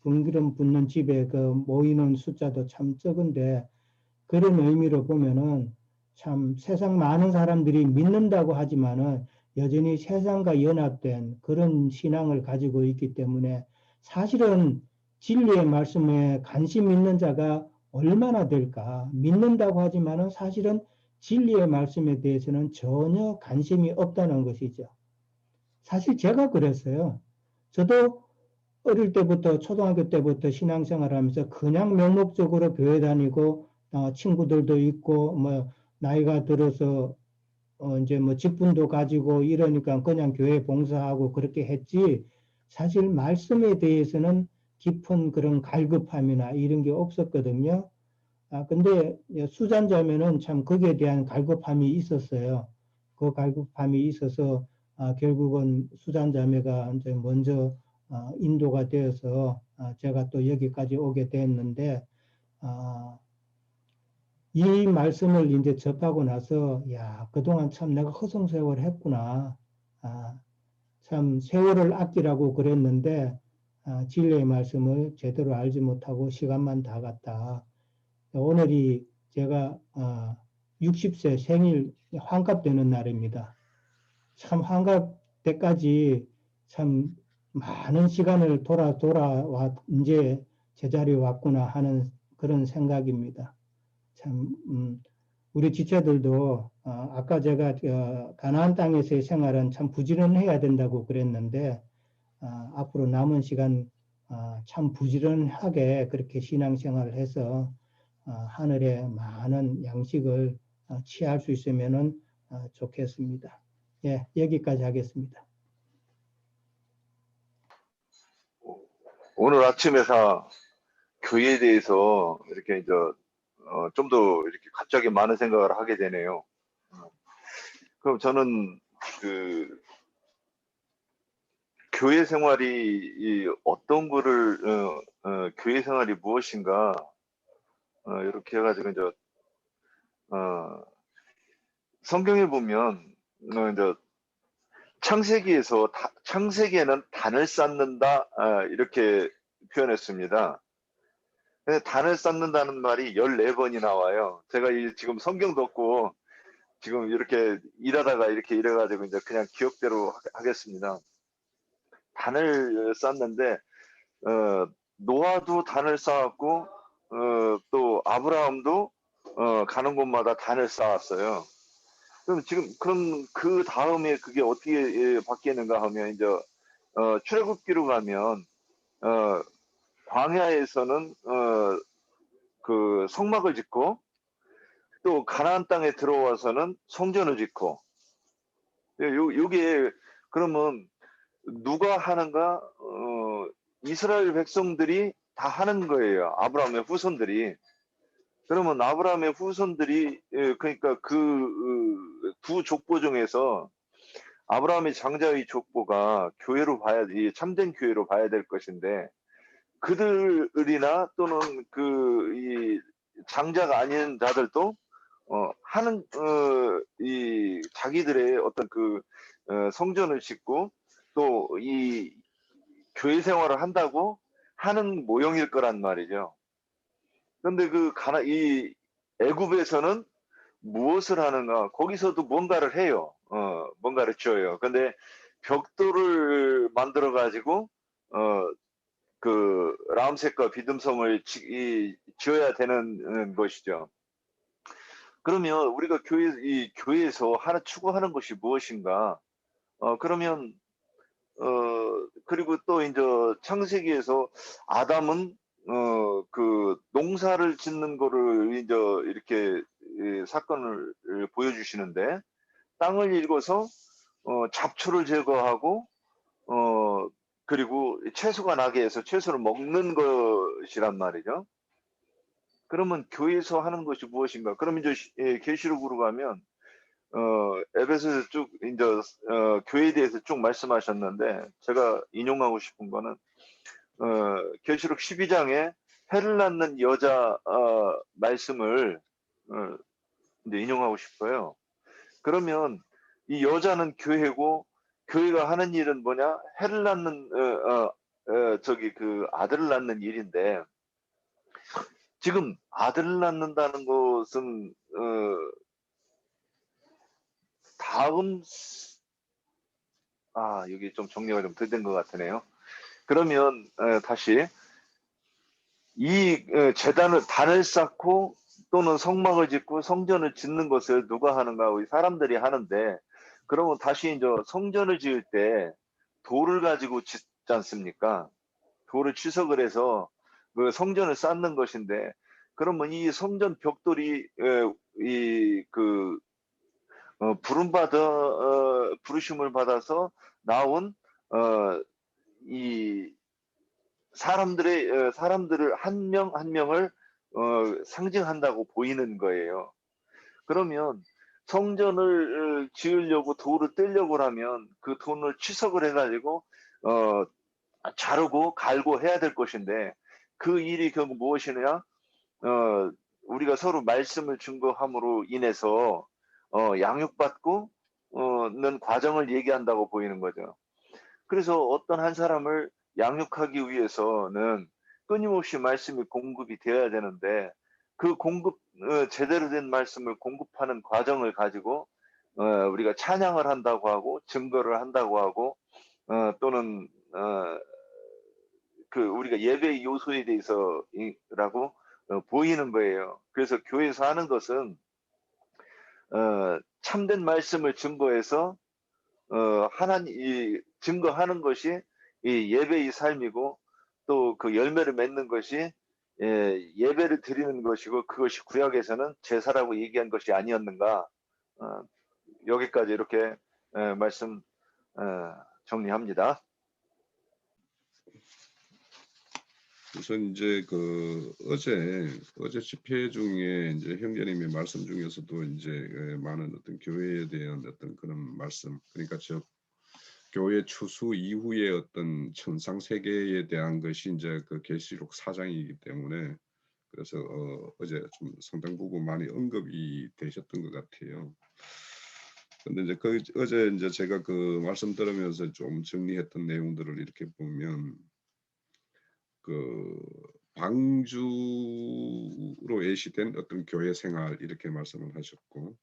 건기름 붓는 집에 그 모이는 숫자도 참 적은데 그런 의미로 보면은 참 세상 많은 사람들이 믿는다고 하지만은 여전히 세상과 연합된 그런 신앙을 가지고 있기 때문에 사실은 진리의 말씀에 관심 있는 자가 얼마나 될까? 믿는다고 하지만은 사실은 진리의 말씀에 대해서는 전혀 관심이 없다는 것이죠. 사실 제가 그랬어요. 저도 어릴 때부터 초등학교 때부터 신앙생활하면서 그냥 명목적으로 교회 다니고 친구들도 있고 뭐 나이가 들어서 이제 뭐 직분도 가지고 이러니까 그냥 교회 봉사하고 그렇게 했지 사실 말씀에 대해서는 깊은 그런 갈급함이나 이런 게 없었거든요. 근데 수잔자면은 참 거기에 대한 갈급함이 있었어요. 그 갈급함이 있어서 결국은 수잔자매가 이제 먼저 인도가 되어서 제가 또 여기까지 오게 됐는데 이 말씀을 이제 접하고 나서 야 그동안 참 내가 허송세월 했구나. 참 세월을 아끼라고 그랬는데 진리의 말씀을 제대로 알지 못하고 시간만 다 갔다. 오늘이 제가 60세 생일 환갑 되는 날입니다. 참 환갑 때까지 참 많은 시간을 돌아와 이제 제자리에 왔구나 하는 그런 생각입니다. 참 우리 지체들도 아까 제가 가나안 땅에서의 생활은 참 부지런해야 된다고 그랬는데 앞으로 남은 시간 참 부지런하게 그렇게 신앙생활을 해서 하늘의 많은 양식을 취할 수 있으면 좋겠습니다. 예, 여기까지 하겠습니다. 오늘 아침에서 교회에 대해서 이렇게 이제 좀 더 이렇게 갑자기 많은 생각을 하게 되네요. 그럼 저는 그 교회 생활이 어떤 거를 교회 생활이 무엇인가 이렇게 해가지고 이제 성경에 보면 이제 창세기에는 단을 쌓는다 이렇게 표현했습니다. 근데 단을 쌓는다는 말이 14번이 나와요. 제가 지금 성경도 없고 지금 이렇게 일하다가 이렇게 이래가지고 이제 그냥 기억대로 하겠습니다. 단을 쌓는데 노아도 단을 쌓았고 또 아브라함도 가는 곳마다 단을 쌓았어요. 그럼 그 다음에 그게 어떻게 바뀌는가 하면 이제 출애굽기로 가면 광야에서는 그 성막을 짓고 또 가나안 땅에 들어와서는 성전을 짓고 요게 그러면 누가 하는가? 이스라엘 백성들이 다 하는 거예요. 아브라함의 후손들이. 그러면 아브라함의 후손들이 그러니까 그 두 족보 중에서 아브라함의 장자의 족보가 교회로 봐야 참된 교회로 봐야 될 것인데 그들이나 또는 이 장자가 아닌 자들도 하는 이 자기들의 어떤 그 성전을 짓고 또 이 교회 생활을 한다고 하는 모형일 거란 말이죠. 그런데 이 애굽에서는 무엇을 하는가? 거기서도 뭔가를 해요. 뭔가를 지어요. 근데 벽돌을 만들어 가지고 그 라암셋과 비듬섬을 지어야 되는 것이죠. 그러면 우리가 이 교회에서 하나 추구하는 것이 무엇인가? 그러면 그리고 또 이제 창세기에서 아담은 그 농사를 짓는 거를 이제 이렇게 사건을 보여주시는데, 땅을 읽어서 잡초를 제거하고 그리고 채소가 나게 해서 채소를 먹는 것이란 말이죠. 그러면 교회에서 하는 것이 무엇인가? 그럼 이제 계시록으로 가면 에베소에서 쭉 이제 교회에 대해서 쭉 말씀하셨는데, 제가 인용하고 싶은 거는 계시록 12장에 해를 낳는 여자 말씀을 이제 인용하고 싶어요. 그러면 이 여자는 교회고, 교회가 하는 일은 뭐냐? 해를 낳는 그 아들을 낳는 일인데, 지금 아들을 낳는다는 것은 다음 여기 좀 정리가 좀 덜 된 것 같으네요. 그러면 다시 이 단을 쌓고 또는 성막을 짓고 성전을 짓는 것을 누가 하는가? 우리 사람들이 하는데, 그러면 다시 이제 성전을 지을 때 돌을 가지고 짓지 않습니까? 돌을 치석을 해서 그 성전을 쌓는 것인데, 그러면 이 성전 벽돌이 부르심을 받아서 나온 이 사람들을 한 명 한 명을 상징한다고 보이는 거예요. 그러면 성전을 지으려고 돌을 떼려고 하면 그 돈을 치석을 해가지고 자르고 갈고 해야 될 것인데, 그 일이 결국 무엇이냐? 우리가 서로 말씀을 증거함으로 인해서 양육받고 는 과정을 얘기한다고 보이는 거죠. 그래서 어떤 한 사람을 양육하기 위해서는 끊임없이 말씀이 공급이 되어야 되는데, 그 제대로 된 말씀을 공급하는 과정을 가지고 우리가 찬양을 한다고 하고 증거를 한다고 하고 또는 그 우리가 예배의 요소에 대해서라고 보이는 거예요. 그래서 교회에서 하는 것은 참된 말씀을 증거해서 증거하는 것이 이 예배의 삶이고, 또 그 열매를 맺는 것이 예배를 드리는 것이고, 그것이 구약에서는 제사라고 얘기한 것이 아니었는가? 여기까지 이렇게 말씀 정리합니다. 우선 이제 어제 집회 중에 이제 형제님의 말씀 중에서도 이제 많은 어떤 교회에 대한 어떤 그런 말씀, 그러니까 교회 추수 이후의 어떤 천상 세계에 대한 것이 이제 그 계시록 4장이기 때문에, 그래서 어제 좀 상당 부분 많이 언급이 되셨던 것 같아요. 근데 이제 어제 이제 제가 그 말씀 들으면서 좀 정리했던 내용들을 이렇게 보면, 그 방주로 예시된 어떤 교회 생활 이렇게 말씀을 하셨고,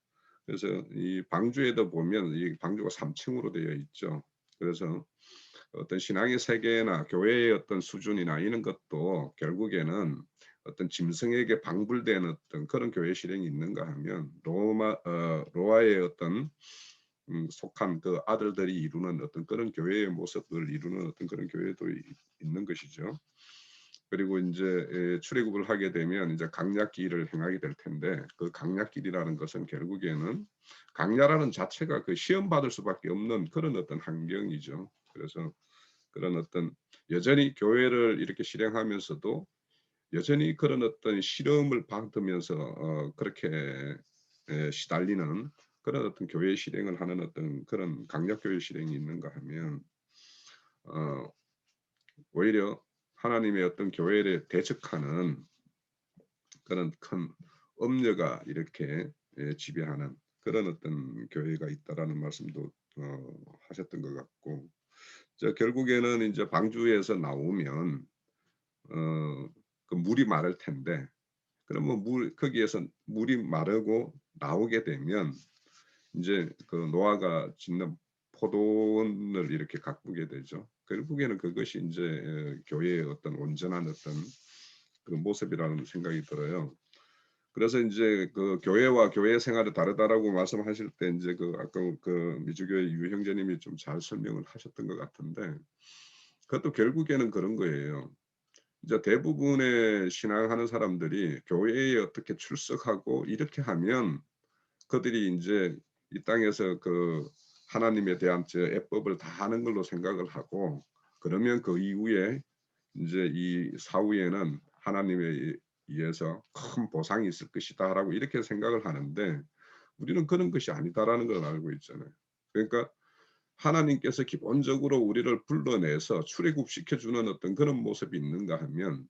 그래서 이 방주에도 보면 이 방주가 3층으로 되어 있죠. 그래서 어떤 신앙의 세계나 교회의 어떤 수준이나 이런 것도 결국에는 어떤 짐승에게 방불된 어떤 그런 교회 실행이 있는가 하면 로아의 어떤 속한 그 아들들이 이루는 어떤 그런 교회의 모습을 이루는 어떤 그런 교회도 있는 것이죠. 그리고 이제 출애굽을 하게 되면 이제 강약길을 행하게 될 텐데, 그 강약길이라는 것은 결국에는 강야라는 자체가 그 시험 받을 수밖에 없는 그런 어떤 환경이죠. 그래서 그런 어떤 여전히 교회를 이렇게 실행하면서도 여전히 그런 어떤 실험을 받으면서 그렇게 시달리는 그런 어떤 교회 실행을 하는 어떤 그런 강약교회 실행이 있는가 하면 오히려 하나님의 어떤 교회를 대적하는 그런 큰 엄려가 이렇게 지배하는 그런 어떤 교회가 있다라는 말씀도 하셨던 것 같고, 결국에는 이제 방주에서 나오면 그 물이 마를 텐데, 그러면 거기에서 물이 마르고 나오게 되면 이제 그 노아가 짓는 포도원을 이렇게 가꾸게 되죠. 결국에는 그것이 이제 교회의 어떤 온전한 어떤 그 모습이라는 생각이 들어요. 그래서 이제 그 교회와 교회 생활이 다르다라고 말씀하실 때 이제 그 아까 그 미주교회 유 형제님이 좀 잘 설명을 하셨던 것 같은데 그것도 결국에는 그런 거예요. 이제 대부분의 신앙하는 사람들이 교회에 어떻게 출석하고 이렇게 하면 그들이 이제 이 땅에서 그 하나님에 대한 저 예법을 다 하는 걸로 생각을 하고 그러면 그 이후에 이제 이 사후에는 하나님에 의해서 큰 보상이 있을 것이다라고 이렇게 생각을 하는데 우리는 그런 것이 아니다라는 걸 알고 있잖아요. 그러니까 하나님께서 기본적으로 우리를 불러내서 출애굽시켜주는 어떤 그런 모습이 있는가 하면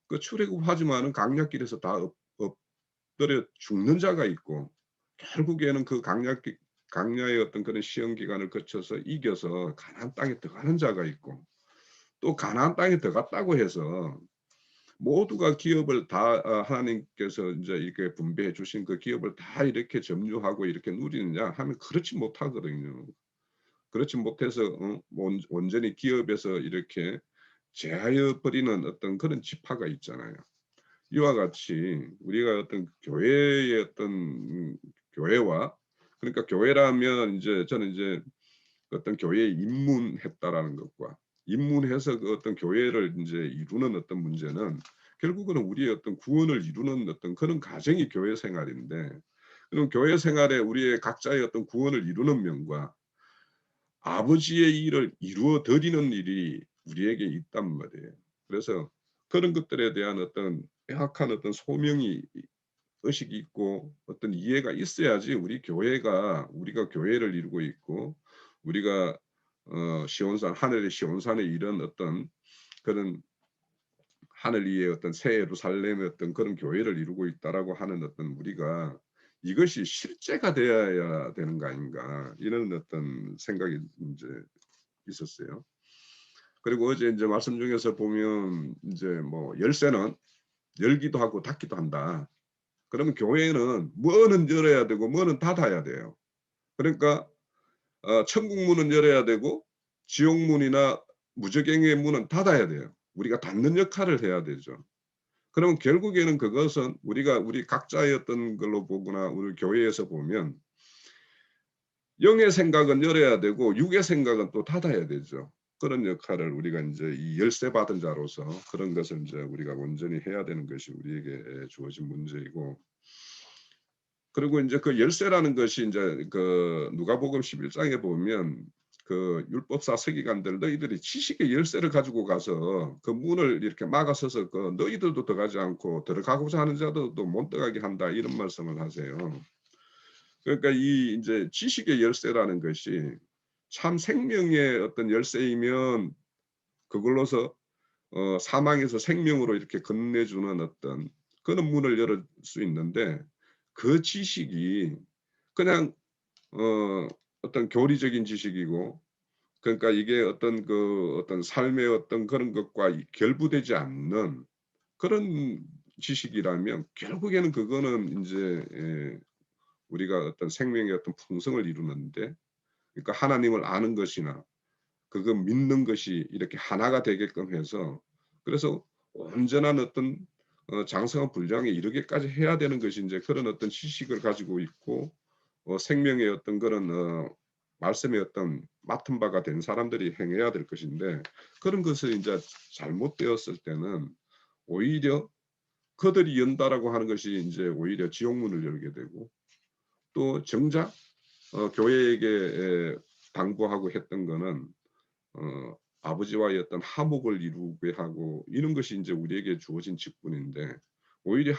그 출애굽하지만은 강약길에서 다 엎드려 죽는 자가 있고 결국에는 그 강야의 어떤 그런 시험 기간을 거쳐서 이겨서 가나안 땅에 들어가는 자가 있고 또 가나안 땅에 들어갔다고 해서 모두가 기업을 다 하나님께서 이제 이렇게 분배해 주신 그 기업을 다 이렇게 점유하고 이렇게 누리느냐 하면 그렇지 못하거든요. 그렇지 못해서 온전히 기업에서 이렇게 제하여 버리는 어떤 그런 지파가 있잖아요. 이와 같이 우리가 어떤 교회의 어떤 교회와 그러니까 교회라면 이제 저는 이제 어떤 교회에 입문했다라는 것과 입문해서 그 어떤 교회를 이제 이루는 어떤 문제는 결국은 우리의 어떤 구원을 이루는 어떤 그런 가정이 교회 생활인데 그럼 교회 생활에 우리의 각자의 어떤 구원을 이루는 면과 아버지의 일을 이루어 드리는 일이 우리에게 있단 말이에요. 그래서 그런 것들에 대한 어떤 명확한 어떤 소명이 의식이 있고 어떤 이해가 있어야지 우리가 교회를 이루고 있고 우리가 시온산 하늘의 시온산에 이런 어떤 그런 하늘 위에 어떤 새 예루살렘의 어떤 그런 교회를 이루고 있다라고 하는 어떤 우리가 이것이 실제가 되어야 되는 거 아닌가 이런 어떤 생각이 이제 있었어요. 그리고 어제 이제 말씀 중에서 보면 이제 뭐 열쇠는 열기도 하고 닫기도 한다. 그러면 교회는 뭐는 열어야 되고 뭐는 닫아야 돼요. 그러니까 천국 문은 열어야 되고 지옥 문이나 무저갱의 문은 닫아야 돼요. 우리가 닫는 역할을 해야 되죠. 그럼 결국에는 그것은 우리 각자의 어떤 걸로 보거나 우리 교회에서 보면 영의 생각은 열어야 되고 육의 생각은 또 닫아야 되죠. 그런 역할을 우리가 이제 이 열쇠 받은 자로서 그런 것을 이제 우리가 온전히 해야 되는 것이 우리에게 주어진 문제이고 그리고 이제 그 열쇠라는 것이 이제 그 누가복음 11장에 보면 그 율법사 서기관들 너희들이 지식의 열쇠를 가지고 가서 그 문을 이렇게 막아서서 그 너희들도 들어가지 않고 들어가고자 하는 자들도 못 들어가게 한다 이런 말씀을 하세요. 그러니까 이 이제 지식의 열쇠라는 것이 참 생명의 어떤 열쇠이면 그걸로서 사망에서 생명으로 이렇게 건네주는 어떤 그런 문을 열을 수 있는데 그 지식이 그냥 어떤 교리적인 지식이고 그러니까 이게 어떤 삶의 어떤 그런 것과 결부되지 않는 그런 지식이라면 결국에는 그거는 이제 우리가 어떤 생명의 어떤 풍성을 이루는데 그러니까 하나님을 아는 것이나 그거 믿는 것이 이렇게 하나가 되게끔 해서 그래서 온전한 어떤 장성한 분량에 이르기까지 해야 되는 것이 이제 그런 어떤 지식을 가지고 있고 생명의 어떤 그런 말씀의 어떤 맡은 바가 된 사람들이 행해야 될 것인데 그런 것을 이제 잘못되었을 때는 오히려 그들이 연다라고 하는 것이 이제 오히려 지옥문을 열게 되고 또 정작 교회에게 당부하고 했던 거는 아버지와의 어떤 화목을 이루게 하고 이런 것이 이제 우리에게 주어진 직분인데 오히려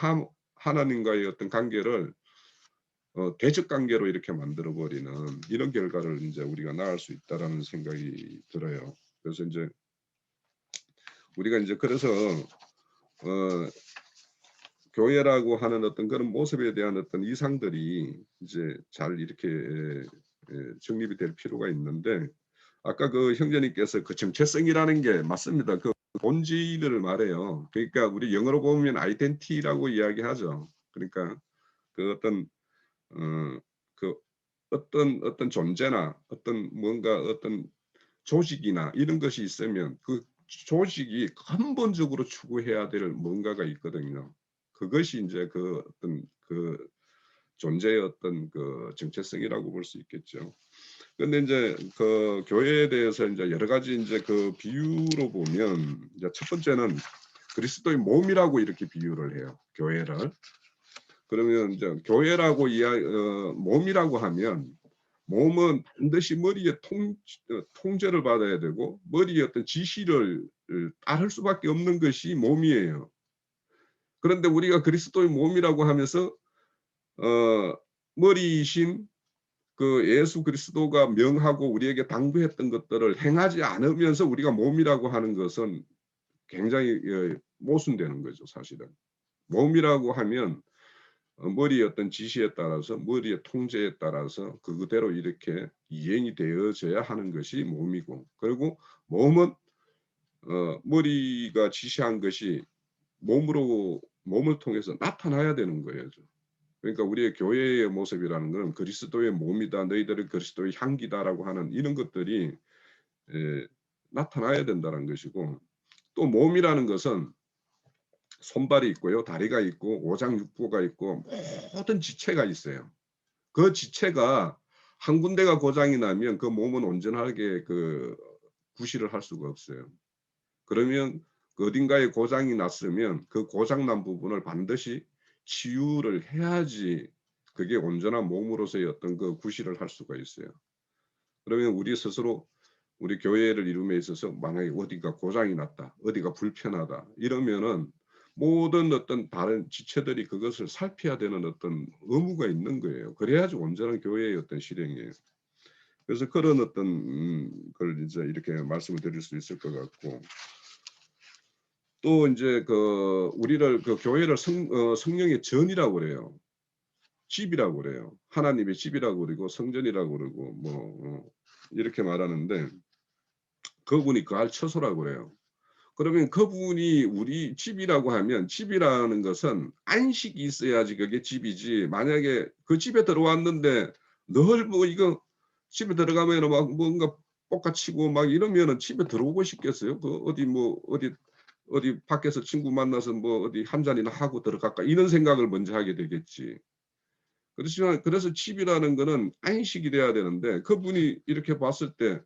하나님과의 어떤 관계를 대적 관계로 이렇게 만들어 버리는 이런 결과를 이제 우리가 낳을 수 있다라는 생각이 들어요. 그래서 이제 우리가 이제 그래서 교회라고 하는 어떤 그런 모습에 대한 어떤 이상들이 이제 잘 이렇게 정립이 될 필요가 있는데 아까 그 형제님께서 그 정체성이라는 게 맞습니다. 그 본질을 말해요. 그러니까 우리 영어로 보면 아이덴티티라고 이야기하죠. 그러니까 그 그 어떤 존재나 어떤 뭔가 어떤 조직이나 이런 것이 있으면 그 조직이 근본적으로 추구해야 될 뭔가가 있거든요. 그것이 이제 그 어떤 그 존재의 어떤 그 정체성이라고 볼 수 있겠죠. 근데 이제 그 교회에 대해서 이제 여러 가지 이제 그 비유로 보면 이제 첫 번째는 그리스도의 몸이라고 이렇게 비유를 해요. 교회를. 그러면 이제 교회라고 몸이라고 하면 몸은 반드시 머리에 통제를 받아야 되고 머리의 어떤 지시를 따를 수밖에 없는 것이 몸이에요. 그런데 우리가 그리스도의 몸이라고 하면서 머리이신 그 예수 그리스도가 명하고 우리에게 당부했던 것들을 행하지 않으면서 우리가 몸이라고 하는 것은 굉장히 모순되는 거죠, 사실은. 몸이라고 하면 머리의 어떤 지시에 따라서 머리의 통제에 따라서 그대로 이렇게 이행이 되어져야 하는 것이 몸이고, 그리고 몸은 머리가 지시한 것이 몸을 통해서 나타나야 되는 거예요. 그러니까 우리의 교회의 모습이라는 것은 그리스도의 몸이다, 너희들은 그리스도의 향기다라고 하는 이런 것들이 나타나야 된다는 것이고, 또 몸이라는 것은 손발이 있고요, 다리가 있고, 오장육부가 있고, 모든 지체가 있어요. 그 지체가 한 군데가 고장이 나면 그 몸은 온전하게 그 구실을 할 수가 없어요. 그러면 그 어딘가에 고장이 났으면 그 고장난 부분을 반드시 치유를 해야지 그게 온전한 몸으로서의 어떤 그 구실을 할 수가 있어요. 그러면 우리 스스로 우리 교회를 이룸에 있어서 만약에 어디가 고장이 났다, 어디가 불편하다 이러면은 모든 어떤 다른 지체들이 그것을 살펴야 되는 어떤 의무가 있는 거예요. 그래야지 온전한 교회의 어떤 실행이에요. 그래서 그런 어떤 걸 이제 이렇게 말씀을 드릴 수 있을 것 같고, 또 이제 그 우리를 그 교회를 성령의 전이라고 그래요. 집이라고 그래요. 하나님의 집이라고 그러고 성전이라고 그러고 이렇게 말하는데, 그분이 거할 처소라고 그래요. 그러면 그분이 우리 집이라고 하면, 집이라는 것은 안식이 있어야지 그게 집이지, 만약에 그 집에 들어왔는데 늘 뭐 이거 집에 들어가면 막 뭔가 볶아치고 막 이러면은 집에 들어오고 싶겠어요? 그 어디 밖에서 친구 만나서 뭐 어디 한 잔이나 하고 들어갈까 이런 생각을 먼저 하게 되겠지. 그렇지만 그래서 집이라는 거는 안식이 돼야 되는데, 그분이 이렇게 봤을 때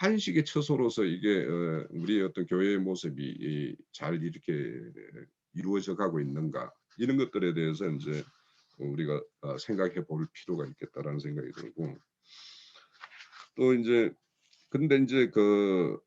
안식의 처소로서 이게 우리의 어떤 교회의 모습이 잘 이렇게 이루어져 가고 있는가, 이런 것들에 대해서 이제 우리가 생각해 볼 필요가 있겠다라는 생각이 들고, 또 이제 근데 이제 그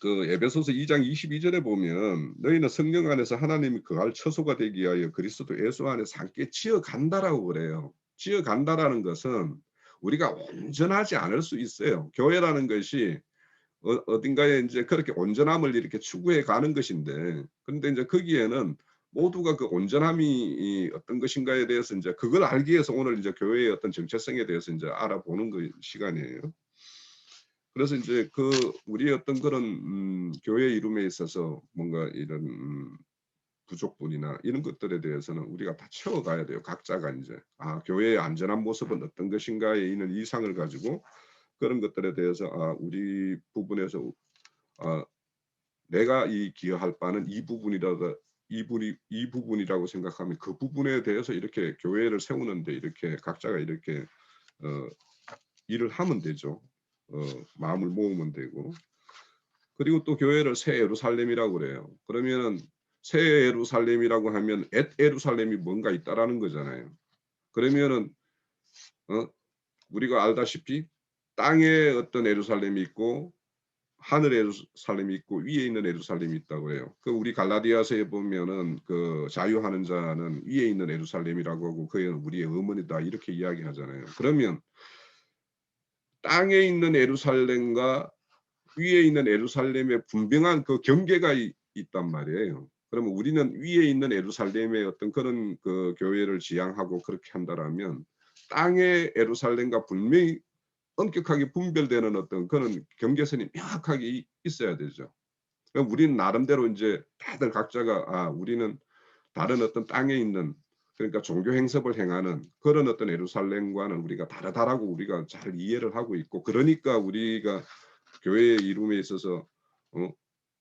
에베소서 2장 22절에 보면 너희는 성령 안에서 하나님이 거할 처소가 되기 위하여 그리스도 예수 안에서 함께 지어간다라고 그래요. 지어간다라는 것은 우리가 온전하지 않을 수 있어요. 교회라는 것이 어딘가에 이제 그렇게 온전함을 이렇게 추구해 가는 것인데, 근데 이제 거기에는 모두가 그 온전함이 어떤 것인가에 대해서 이제 그걸 알기 위해서 오늘 이제 교회의 어떤 정체성에 대해서 이제 알아보는 그 시간이에요. 그래서 이제 그 우리의 어떤 그런 교회 이름에 있어서 뭔가 이런 부족분이나 이런 것들에 대해서는 우리가 다 채워가야 돼요. 각자가 이제 교회의 안전한 모습은 어떤 것인가에 있는 이상을 가지고 그런 것들에 대해서 우리 부분에서 내가 이 기여할 바는 이 부분이라고 생각하면 그 부분에 대해서 이렇게 교회를 세우는데 이렇게 각자가 이렇게 일을 하면 되죠. 마음을 모으면 되고, 그리고 또 교회를 새 예루살렘이라고 그래요. 그러면은 새 예루살렘이라고 하면 엣 예루살렘이 뭔가 있다라는 거잖아요. 그러면은 우리가 알다시피 땅에 어떤 예루살렘이 있고 하늘의 예루살렘이 있고 위에 있는 예루살렘이 있다고 해요. 그 우리 갈라디아서에 보면은 그 자유하는 자는 위에 있는 예루살렘이라고 하고 그는 우리의 어머니다 이렇게 이야기하잖아요. 그러면 땅에 있는 예루살렘과 위에 있는 예루살렘의 분명한 그 경계가 있단 말이에요. 그러면 우리는 위에 있는 예루살렘의 어떤 그런 그 교회를 지향하고 그렇게 한다라면 땅의 예루살렘과 분명히 엄격하게 분별되는 어떤 그런 경계선이 명확하게 있어야 되죠. 그럼 우리는 나름대로 이제 다들 각자가 우리는 다른 어떤 땅에 있는 그러니까 종교 행섭을 행하는 그런 어떤 예루살렘과는 우리가 다르다라고 우리가 잘 이해를 하고 있고 그러니까 우리가 교회의 이름에 있어서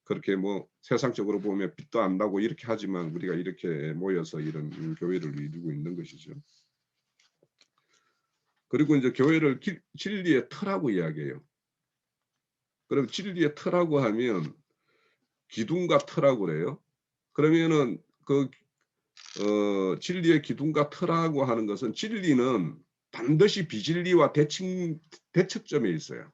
그렇게 뭐 세상적으로 보면 빛도 안 나고 이렇게 하지만 우리가 이렇게 모여서 이런 교회를 이루고 있는 것이죠. 그리고 이제 교회를 진리의 터라고 이야기해요. 그럼 진리의 터라고 하면 기둥과 터라고 그래요. 그러면은 그 진리의 기둥과 터라고 하는 것은 진리는 반드시 비진리와 대척점에 있어요.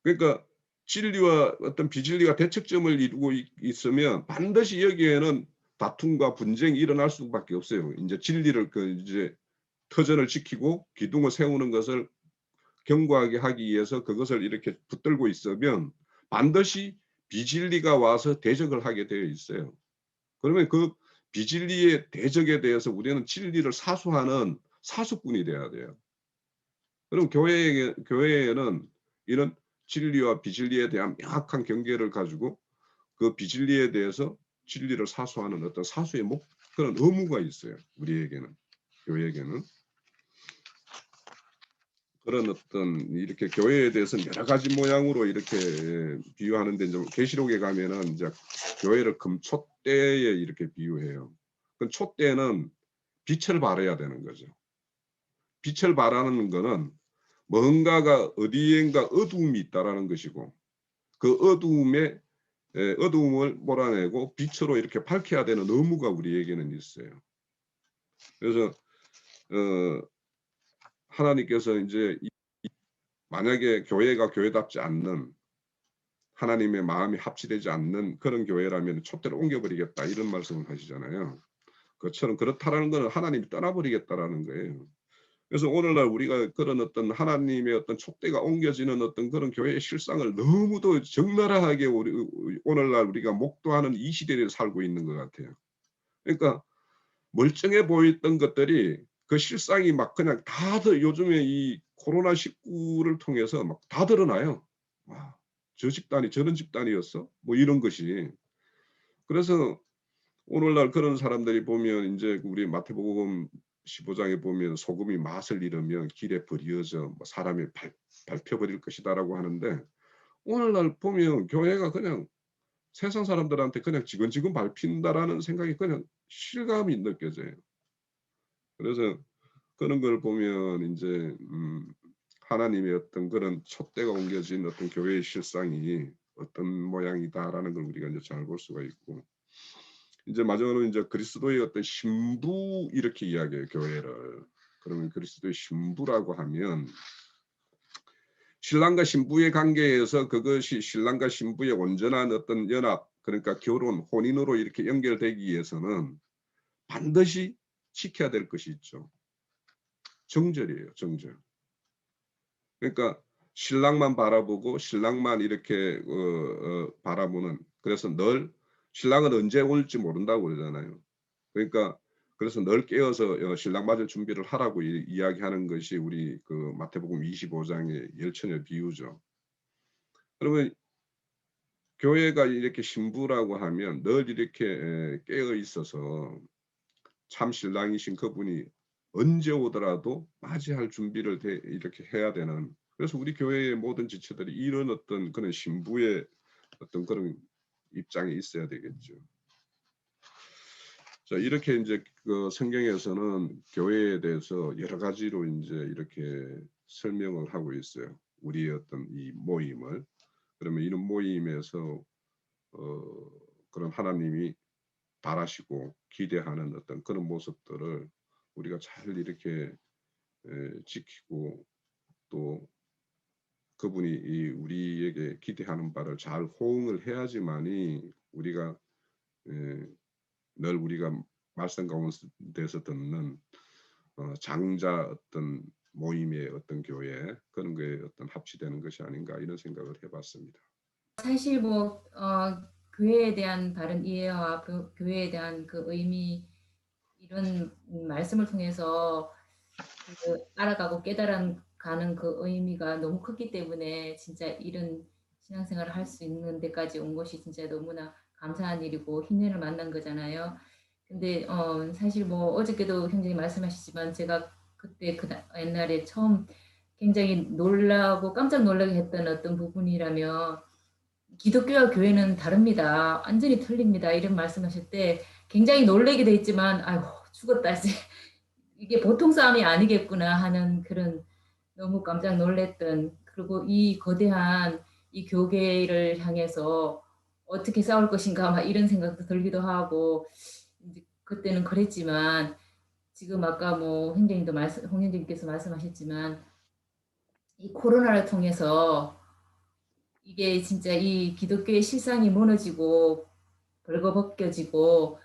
그러니까 진리와 어떤 비진리가 대척점을 이루고 있으면 반드시 여기에는 다툼과 분쟁이 일어날 수밖에 없어요. 이제 진리를 이제 터전을 지키고 기둥을 세우는 것을 견고하게 하기 위해서 그것을 이렇게 붙들고 있으면 반드시 비진리가 와서 대적을 하게 되어 있어요. 그러면 그 비진리의 대적에 대해서 우리는 진리를 사수하는 사수꾼이 돼야 돼요. 그럼 교회에는 이런 진리와 비진리에 대한 명확한 경계를 가지고 그 비진리에 대해서 진리를 사수하는 어떤 사수의 그런 의무가 있어요. 우리에게는, 교회에게는. 그런 어떤 이렇게 교회에 대해서는 여러 가지 모양으로 이렇게 비유하는데 이제 계시록에 가면은 이제 교회를 금촛대에 이렇게 비유해요. 그 촛대는 빛을 발해야 되는 거죠. 빛을 발하는 거는 뭔가가 어디엔가 어두움이 있다라는 것이고 그 어두움을 몰아내고 빛으로 이렇게 밝혀야 되는 의무가 우리에게는 있어요. 그래서 하나님께서 이제 만약에 교회가 교회답지 않는 하나님의 마음이 합치되지 않는 그런 교회라면 촛대를 옮겨버리겠다 이런 말씀을 하시잖아요. 그처럼 그렇다라는 것은 하나님이 떠나버리겠다라는 거예요. 그래서 오늘날 우리가 그런 어떤 하나님의 어떤 촛대가 옮겨지는 어떤 그런 교회의 실상을 너무도 적나라하게 오늘날 우리가 목도하는 이 시대에 살고 있는 것 같아요. 그러니까 멀쩡해 보였던 것들이 그 실상이 막 그냥 다들 요즘에 이 코로나19를 통해서 막 다 드러나요. 와, 저 집단이 저런 집단이었어? 뭐 이런 것이. 그래서 오늘날 그런 사람들이 보면 이제 우리 마태복음 15장에 보면 소금이 맛을 잃으면 길에 버려져 뭐 사람이 밟혀버릴 것이다라고 하는데 오늘날 보면 교회가 그냥 세상 사람들한테 그냥 지근지근 밟힌다라는 생각이 그냥 실감이 느껴져요. 그래서 그런 걸 보면 이제 하나님의 어떤 그런 촛대가 옮겨진 어떤 교회의 실상이 어떤 모양이다라는 걸 우리가 이제 잘 볼 수가 있고 이제 마지막으로 이제 그리스도의 어떤 신부 이렇게 이야기해요 교회를. 그러면 그리스도의 신부라고 하면 신랑과 신부의 관계에서 그것이 신랑과 신부의 온전한 어떤 연합 그러니까 결혼 혼인으로 이렇게 연결되기 위해서는 반드시 지켜야 될 것이 있죠. 정절이에요. 정절. 그러니까 신랑만 바라보고 신랑만 이렇게 바라보는 그래서 늘 신랑은 언제 올지 모른다고 그러잖아요. 그러니까 그래서 늘 깨어서 신랑 맞을 준비를 하라고 이야기하는 것이 우리 그 마태복음 25장의 열처녀 비유죠. 그러면 교회가 이렇게 신부라고 하면 늘 이렇게 깨어 있어서 참 신랑이신 그분이 언제 오더라도 맞이할 준비를 이렇게 해야 되는 그래서 우리 교회의 모든 지체들이 이런 어떤 그런 신부의 어떤 그런 입장에 있어야 되겠죠. 자, 이렇게 이제 그 성경에서는 교회에 대해서 여러 가지로 이제 이렇게 설명을 하고 있어요. 우리의 어떤 이 모임을. 그러면 이런 모임에서 그런 하나님이 바라시고 기대하는 어떤 그런 모습들을 우리가 잘 이렇게 지키고 또 그분이 우리에게 기대하는 바를 잘 호응을 해야지만이 우리가 늘 우리가 말씀 가운데서 듣는 장자 어떤 모임의 어떤 교회 그런 거에 어떤 합치되는 것이 아닌가 이런 생각을 해봤습니다. 사실 뭐 교회에 대한 바른 이해와 교회에 대한 그 의미 이런 말씀을 통해서 그 알아가고 깨달아가는 그 의미가 너무 크기 때문에 진짜 이런 신앙생활을 할 수 있는 데까지 온 것이 진짜 너무나 감사한 일이고 인연을 만난 거잖아요. 근데 사실 뭐 어저께도 형제님 말씀하셨지만 제가 그때 옛날에 처음 굉장히 놀라고 깜짝 놀라게 했던 어떤 부분이라면 기독교와 교회는 다릅니다. 완전히 틀립니다. 이런 말씀하실 때 굉장히 놀라기도 했지만 아이고 죽었다 이제 이게 보통 싸움이 아니겠구나 하는 그런 너무 깜짝 놀랐던 그리고 이 거대한 이 교계를 향해서 어떻게 싸울 것인가 막 이런 생각도 들기도 하고 이제 그때는 그랬지만 지금 아까 뭐 홍 형님께서 말씀하셨지만 이 코로나를 통해서 이게 진짜 이 기독교의 실상이 무너지고 벌거벗겨지고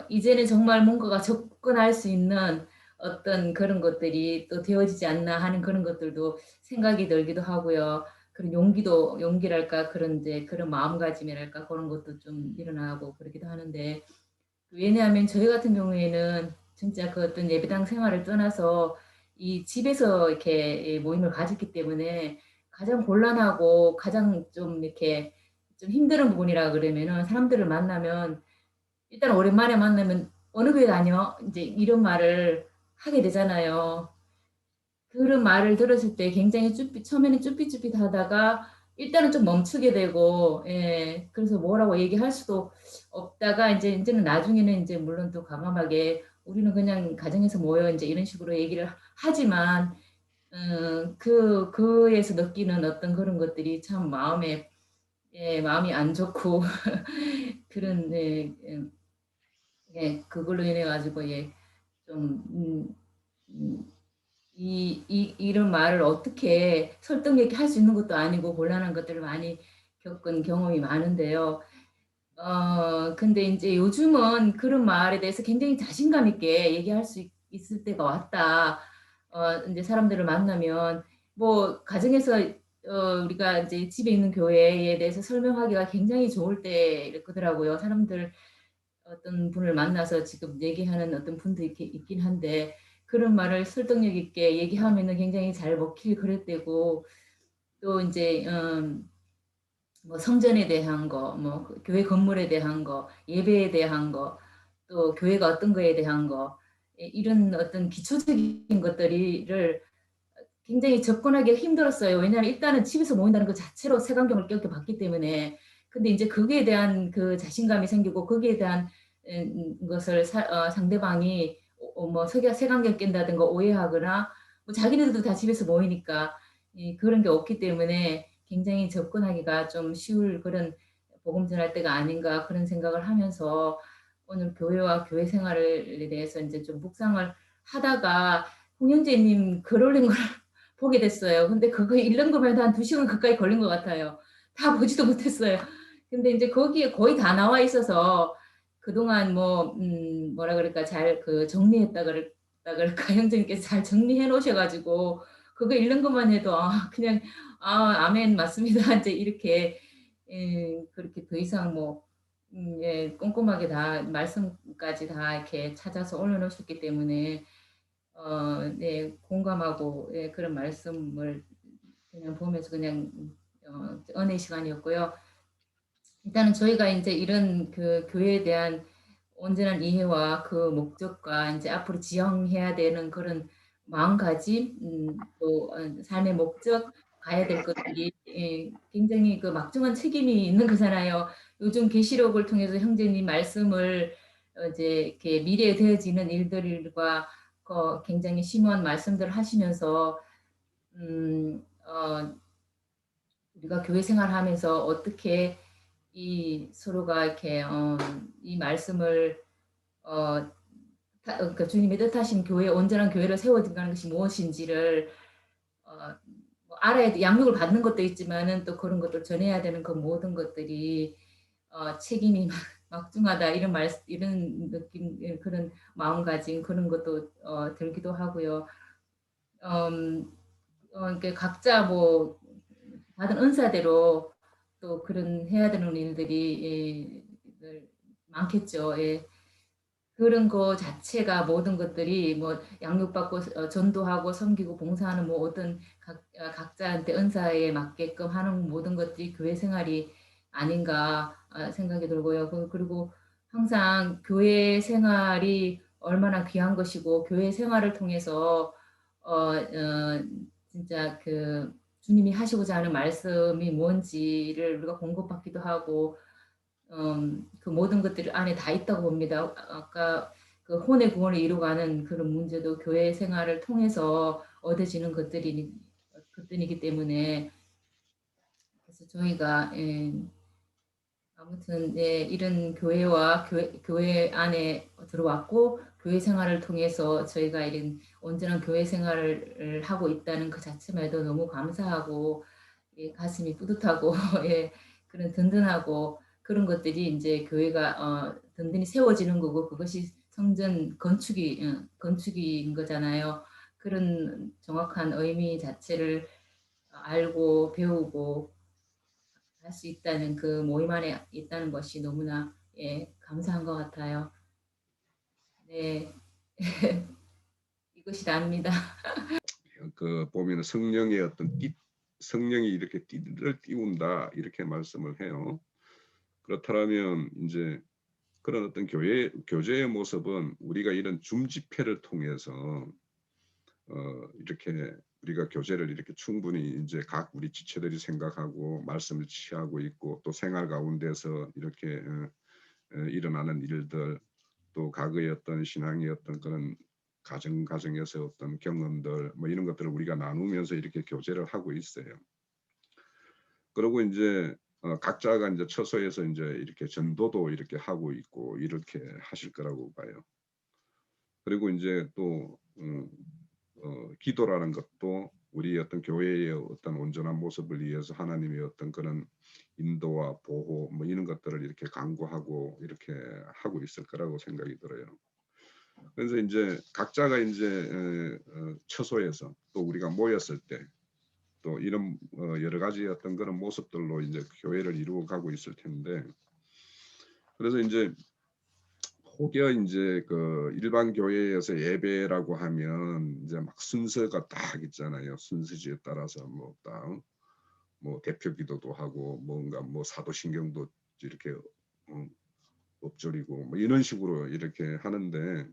이제는 정말 뭔가가 접근할 수 있는 어떤 그런 것들이 또 되어지지 않나 하는 그런 것들도 생각이 들기도 하고요. 그런 용기랄까 그런 이제 그런 마음가짐이랄까 그런 것도 좀 일어나고 그러기도 하는데 왜냐하면 저희 같은 경우에는 진짜 그 어떤 예배당 생활을 떠나서 이 집에서 이렇게 모임을 가졌기 때문에 가장 곤란하고 가장 좀 이렇게 좀 힘든 부분이라 그러면은 사람들을 만나면 일단 오랜만에 만나면 어느 교회 다녀? 이제 이런 말을 하게 되잖아요. 그런 말을 들었을 때 굉장히 처음에는 쭈삣쭈삣 하다가 일단은 좀 멈추게 되고, 예, 그래서 뭐라고 얘기할 수도 없다가 이제는 나중에는 이제 물론 또 과감하게 우리는 그냥 가정에서 모여 이제 이런 식으로 얘기를 하지만, 그에서 느끼는 어떤 그런 것들이 참 마음이 안 좋고, 그런, 그걸로 인해 가지고, 좀, 이런 말을 어떻게 설득력 있게 할 수 있는 것도 아니고 곤란한 것들을 많이 겪은 경험이 많은데요. 근데 이제 요즘은 그런 말에 대해서 굉장히 자신감 있게 얘기할 수 있을 때가 왔다. 이제 사람들을 만나면 뭐 가정에서 우리가 이제 집에 있는 교회에 대해서 설명하기가 굉장히 좋을 때였더라고요. 사람들 어떤 분을 만나서 지금 얘기하는 어떤 분도 있긴 한데 그런 말을 설득력 있게 얘기하면은 굉장히 잘 먹힐 그릇되고 또 이제 뭐 성전에 대한 거, 뭐 교회 건물에 대한 거, 예배에 대한 거, 또 교회가 어떤 거에 대한 거 이런 어떤 기초적인 것들을 굉장히 접근하기 힘들었어요. 왜냐하면 일단은 집에서 모인다는 것 자체로 색안경을 껴게 봤기 때문에. 근데 이제 거기에 대한 그 자신감이 생기고 거기에 대한 것을 상대방이 뭐 색안경 낀다든가 오해하거나 뭐 자기네들도 다 집에서 모이니까 그런 게 없기 때문에 굉장히 접근하기가 좀 쉬울 그런 복음 전할 때가 아닌가 그런 생각을 하면서 오늘 교회와 교회 생활에 대해서 이제 좀 묵상을 하다가 홍영재님 글 올린 걸 보게 됐어요. 근데 그거 읽는 거면 한 2시간 가까이 걸린 것 같아요. 다 보지도 못했어요. 근데 이제 거기에 거의 다 나와 있어서 그동안 뭐, 뭐라 그럴까, 잘 정리했다 그럴까, 형제님께서 잘 정리해 놓으셔가지고, 그거 읽는 것만 해도, 그냥, 아멘, 맞습니다. 이제 이렇게, 그렇게 더 이상 뭐, 꼼꼼하게 다, 말씀까지 다 이렇게 찾아서 올려놓으셨기 때문에, 네, 공감하고 그런 말씀을 그냥 보면서 그냥 은혜 시간이었고요. 일단은 저희가 이제 이런 그 교회에 대한 온전한 이해와 그 목적과 이제 앞으로 지향해야 되는 그런 마음가짐, 또 삶의 목적, 가야 될 것들이 굉장히 그 막중한 책임이 있는 거잖아요. 요즘 계시록을 통해서 형제님 말씀을 이제 이렇게 미래에 되어지는 일들과 굉장히 심오한 말씀들을 하시면서 우리가 교회 생활하면서 어떻게 이 서로가 이렇게 이 말씀을 그러니까 주님이 뜻하신 교회 온전한 교회를 세워가는 것이 무엇인지를 뭐 알아야 돼. 양육을 받는 것도 있지만은 또 그런 것들 전해야 되는 그 모든 것들이 책임이 막중하다 이런 느낌 그런 마음가짐 그런 것도 들기도 하고요. 그러니까 각자 뭐 받은 은사대로 또 그런 해야 되는 일들이 많겠죠. 예. 그런 거 자체가 모든 것들이 뭐 양육받고 전도하고 섬기고 봉사하는 뭐 어떤 각자한테 은사에 맞게끔 하는 모든 것들이 교회 생활이 아닌가 생각이 들고요. 그리고 항상 교회 생활이 얼마나 귀한 것이고 교회 생활을 통해서 진짜 그 주님이 하시고자 하는 말씀이 뭔지를 우리가 공급받기도 하고 그 모든 것들이 안에 다 있다고 봅니다. 아까 그 혼의 구원을 이루어가는 그런 문제도 교회 생활을 통해서 얻어지는 것들이기 때문에 그래서 저희가 아무튼 이런 교회와 교회 안에 들어왔고 교회 생활을 통해서 저희가 이런 온전한 교회 생활을 하고 있다는 그 자체만 해도 너무 감사하고 가슴이 뿌듯하고 그런 든든하고 그런 것들이 이제 교회가 든든히 세워지는 거고 그것이 성전 건축인 거잖아요. 그런 정확한 의미 자체를 알고 배우고 할 수 있다는 그 모임 안에 있다는 것이 너무나 감사한 것 같아요. 네, 이것이 답니다. 그 보면 성령의 성령이 이렇게 띠를 띄운다 이렇게 말씀을 해요. 그렇다면 이제 그런 어떤 교제의 모습은 우리가 이런 줌집회를 통해서 이렇게 우리가 교제를 이렇게 충분히 이제 각 우리 지체들이 생각하고 말씀을 취하고 있고 또 생활 가운데서 이렇게 일어나는 일들 또 과거의 어떤 신앙의 어떤 그런 가정에서 어떤 경험들 뭐 이런 것들을 우리가 나누면서 이렇게 교제를 하고 있어요. 그리고 이제 각자가 이제 처소에서 이제 이렇게 전도도 이렇게 하고 있고 이렇게 하실 거라고 봐요. 그리고 이제 또 기도라는 것도 우리 어떤 교회의 어떤 온전한 모습을 위해서 하나님의 어떤 그런 인도와 보호 뭐 이런 것들을 이렇게 강구하고 이렇게 하고 있을 거라고 생각이 들어요. 그래서 이제 각자가 이제 처소에서 또 우리가 모였을 때 또 이런 여러 가지 어떤 그런 모습들로 이제 교회를 이루어가고 있을 텐데 그래서 이제 혹여 이제 그 일반 교회에서 예배라고 하면 이제 막 순서가 딱 있잖아요. 순서지에 따라서 뭐 딱 뭐 대표 기도도 하고 뭔가 뭐 사도신경도 이렇게 엎조리고 뭐 이런 식으로 이렇게 하는데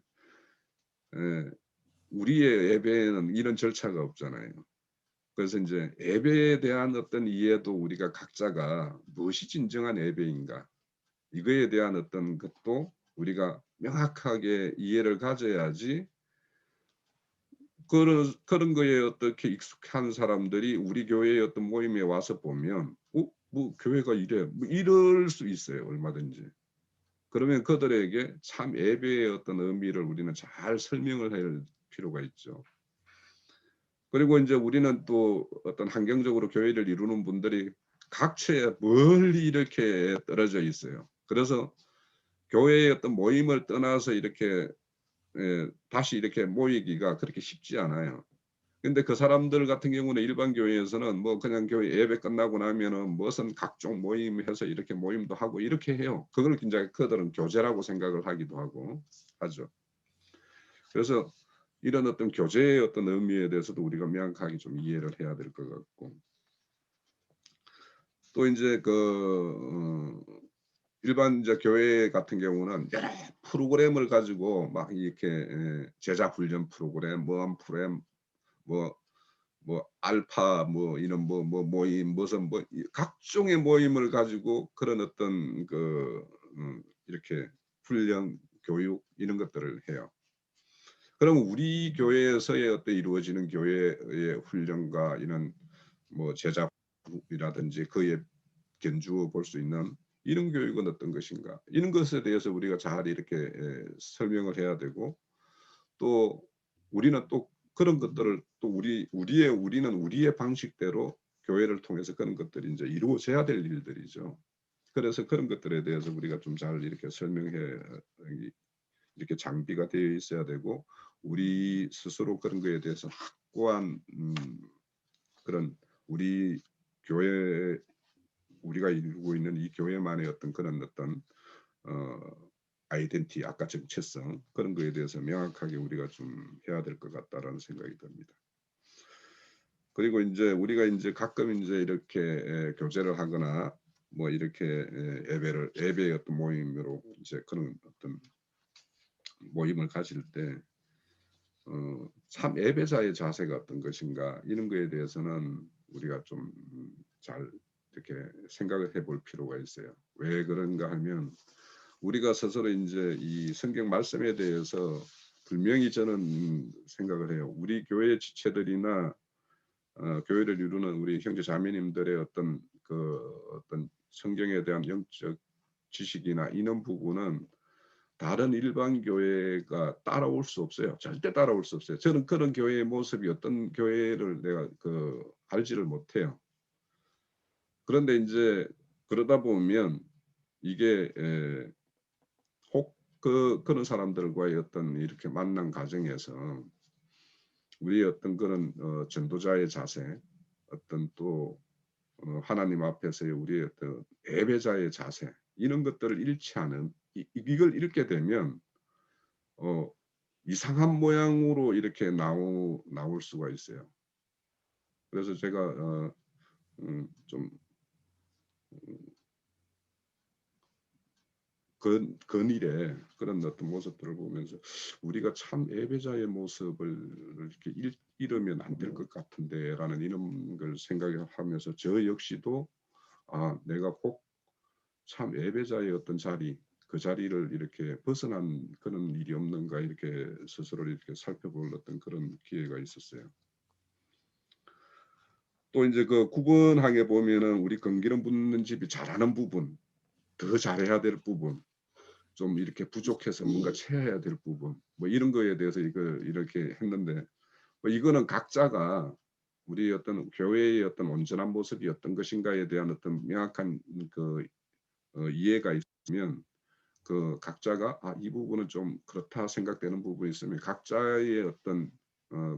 우리의 예배에는 이런 절차가 없잖아요. 그래서 이제 예배에 대한 어떤 이해도 우리가 각자가 무엇이 진정한 예배인가 이거에 대한 어떤 것도 우리가 명확하게 이해를 가져야지 그런 거에 어떻게 익숙한 사람들이 우리 교회의 어떤 모임에 와서 보면 뭐 교회가 이래 뭐 이럴 수 있어요. 얼마든지. 그러면 그들에게 참 예배의 어떤 의미를 우리는 잘 설명을 할 필요가 있죠. 그리고 이제 우리는 또 어떤 환경적으로 교회를 이루는 분들이 각처에 멀리 이렇게 떨어져 있어요. 그래서 교회의 어떤 모임을 떠나서 이렇게 다시 이렇게 모이기가 그렇게 쉽지 않아요. 근데 그 사람들 같은 경우는 일반 교회에서는 뭐 그냥 교회 예배 끝나고 나면은 무슨 각종 모임해서 이렇게 모임도 하고 이렇게 해요. 그걸 이제 그들은 교제라고 생각을 하기도 하죠. 그래서 이런 어떤 교제의 어떤 의미에 대해서도 우리가 명확하게 좀 이해를 해야 될 것 같고 또 이제 일반 이제 교회 같은 경우는 여러 프로그램을 가지고 막 이렇게 제자 훈련 프로그램, 모험 프로그램, 뭐 알파 뭐 이런 뭐 모임 무슨 뭐 각종의 모임을 가지고 그런 어떤 이렇게 훈련 교육 이런 것들을 해요. 그럼 우리 교회에서의 어떤 이루어지는 교회의 훈련과 이런 뭐 제자이라든지 그에 견주어 볼 수 있는 이런 교육은 어떤 것인가? 이런 것에 대해서 우리가 잘 이렇게 설명을 해야 되고 또 우리는 또 그런 것들을 또 우리는 우리의 방식대로 교회를 통해서 그런 것들이 이제 이루어져야 될 일들이죠. 그래서 그런 것들에 대해서 우리가 좀 잘 이렇게 설명해 이렇게 장비가 되어 있어야 되고 우리 스스로 그런 거에 대해서 확고한 그런 우리 교회 우리가 이루고 있는 이 교회만의 어떤 그런 어떤 아이덴티 아까 정체성 그런 거에 대해서 명확하게 우리가 좀 해야 될 것 같다라는 생각이 듭니다. 그리고 이제 우리가 이제 가끔 이제 이렇게 교제를 하거나 뭐 이렇게 예배의 어떤 모임으로 이제 그런 어떤 모임을 가질 때 참 예배자의 자세가 어떤 것인가 이런 거에 대해서는 우리가 좀 잘 이렇게 생각을 해볼 필요가 있어요. 왜 그런가 하면 우리가 스스로 이제 이 성경 말씀에 대해서 분명히 저는 생각을 해요. 우리 교회 지체들이나 교회를 이루는 우리 형제 자매님들의 어떤 어떤 성경에 대한 영적 지식이나 이런 부분은 다른 일반 교회가 따라올 수 없어요. 절대 따라올 수 없어요. 저는 그런 교회의 모습이 어떤 교회를 내가 알지를 못해요. 그런데 이제 그러다 보면 이게 혹 그런 사람들과의 어떤 이렇게 만난 과정에서 우리의 어떤 그런 전도자의 자세, 어떤 또 하나님 앞에서의 우리의 어떤 예배자의 자세 이런 것들을 잃지 않은 이걸 잃게 되면 이상한 모양으로 이렇게 나올 수가 있어요. 그래서 제가 좀 근일에 그런 어떤 모습들을 보면서 우리가 참 예배자의 모습을 이렇게 잃으면 안 될 것 같은데라는 이런 걸 생각하면서 저 역시도 내가 꼭 참 예배자의 어떤 자리 그 자리를 이렇게 벗어난 그런 일이 없는가 이렇게 스스로를 이렇게 살펴볼 어떤 그런 기회가 있었어요. 또 이제 그 9번 항에 보면은 우리 건기름 붓는 집이 잘하는 부분, 더 잘해야 될 부분, 좀 이렇게 부족해서 뭔가 채워야 될 부분, 뭐 이런 거에 대해서 이렇게 했는데 뭐 이거는 각자가 우리 어떤 교회의 어떤 온전한 모습이 어떤 것인가에 대한 어떤 명확한 이해가 있으면 그 각자가 이 부분은 좀 그렇다 생각되는 부분이 있으면 각자의 어떤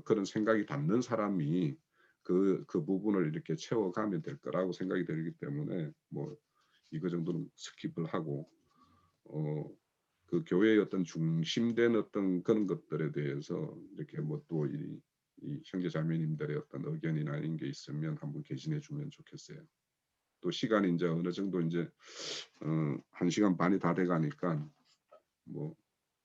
그런 생각이 닿는 사람이 그 부분을 이렇게 채워가면 될 거라고 생각이 들기 때문에 뭐 이거 정도는 스킵을 하고 그 교회의 어떤 중심된 어떤 그런 것들에 대해서 이렇게 뭐 또 이 형제 자매님들의 어떤 의견이나 이런 게 있으면 한번 개진해 주면 좋겠어요. 또 시간이 이제 어느 정도 이제 1시간 반이 다 돼가니까 뭐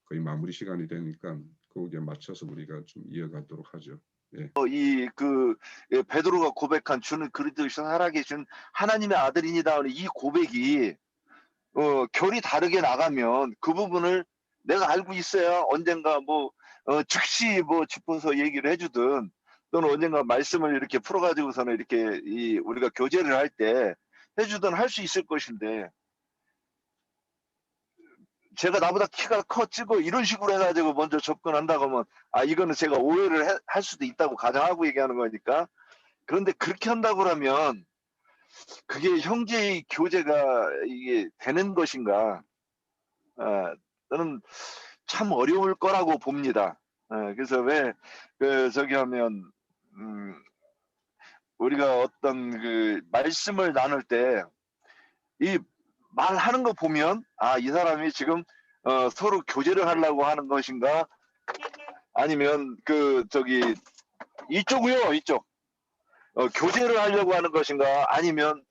거의 마무리 시간이 되니까 거기에 맞춰서 우리가 좀 이어가도록 하죠. 예. 베드로가 고백한 주는 그리스도 살아계신 하나님의 아들이니다 하는 이 고백이 결이 다르게 나가면 그 부분을 내가 알고 있어야 언젠가 즉시 짚어서 얘기를 해주든 또는 언젠가 말씀을 이렇게 풀어가지고서는 이렇게 우리가 교제를 할 때 해주든 할 수 있을 것인데 제가 나보다 키가 커지고 이런 식으로 해가지고 먼저 접근한다고 하면 이거는 제가 오해를 할 수도 있다고 가정하고 얘기하는 거니까. 그런데 그렇게 한다고 하면 그게 형제의 교제가 이게 되는 것인가? 저는 참 어려울 거라고 봅니다. 그래서 왜 저기 하면 우리가 어떤 그 말씀을 나눌 때 이 말하는 거 보면 이 사람이 지금 서로 교제를 하려고 하는 것인가 아니면 이쪽이요 이쪽 교제를 하려고 하는 것인가 아니면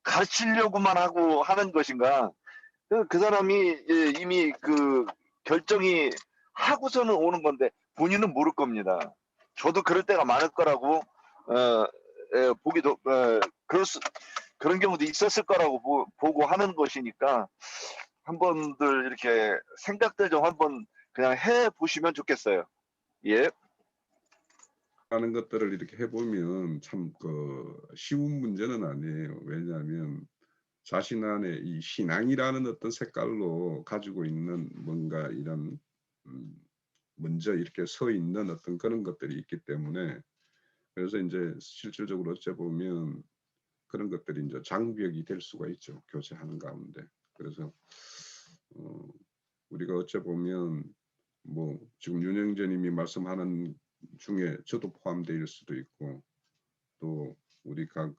가르치려고만 하고 하는 것인가 그 사람이 이미 그 결정이 하고서는 오는 건데 본인은 모를 겁니다. 저도 그럴 때가 많을 거라고 보기도 그런 경우도 있었을 거라고 보고 하는 것이니까 한번들 이렇게 생각들 좀 한번 그냥 해 보시면 좋겠어요. 예. 하는 것들을 이렇게 해보면 참 쉬운 문제는 아니에요. 왜냐하면 자신 안에 이 신앙이라는 어떤 색깔로 가지고 있는 뭔가 이런 먼저 이렇게 서 있는 어떤 그런 것들이 있기 때문에 그래서 이제 실질적으로 어째 보면 그런 것들이 이제 장벽이 될 수가 있죠. 교제하는 가운데. 그래서 우리가 어째 보면 뭐 지금 윤영재님이 말씀하는 중에 저도 포함될 수도 있고 또 우리 각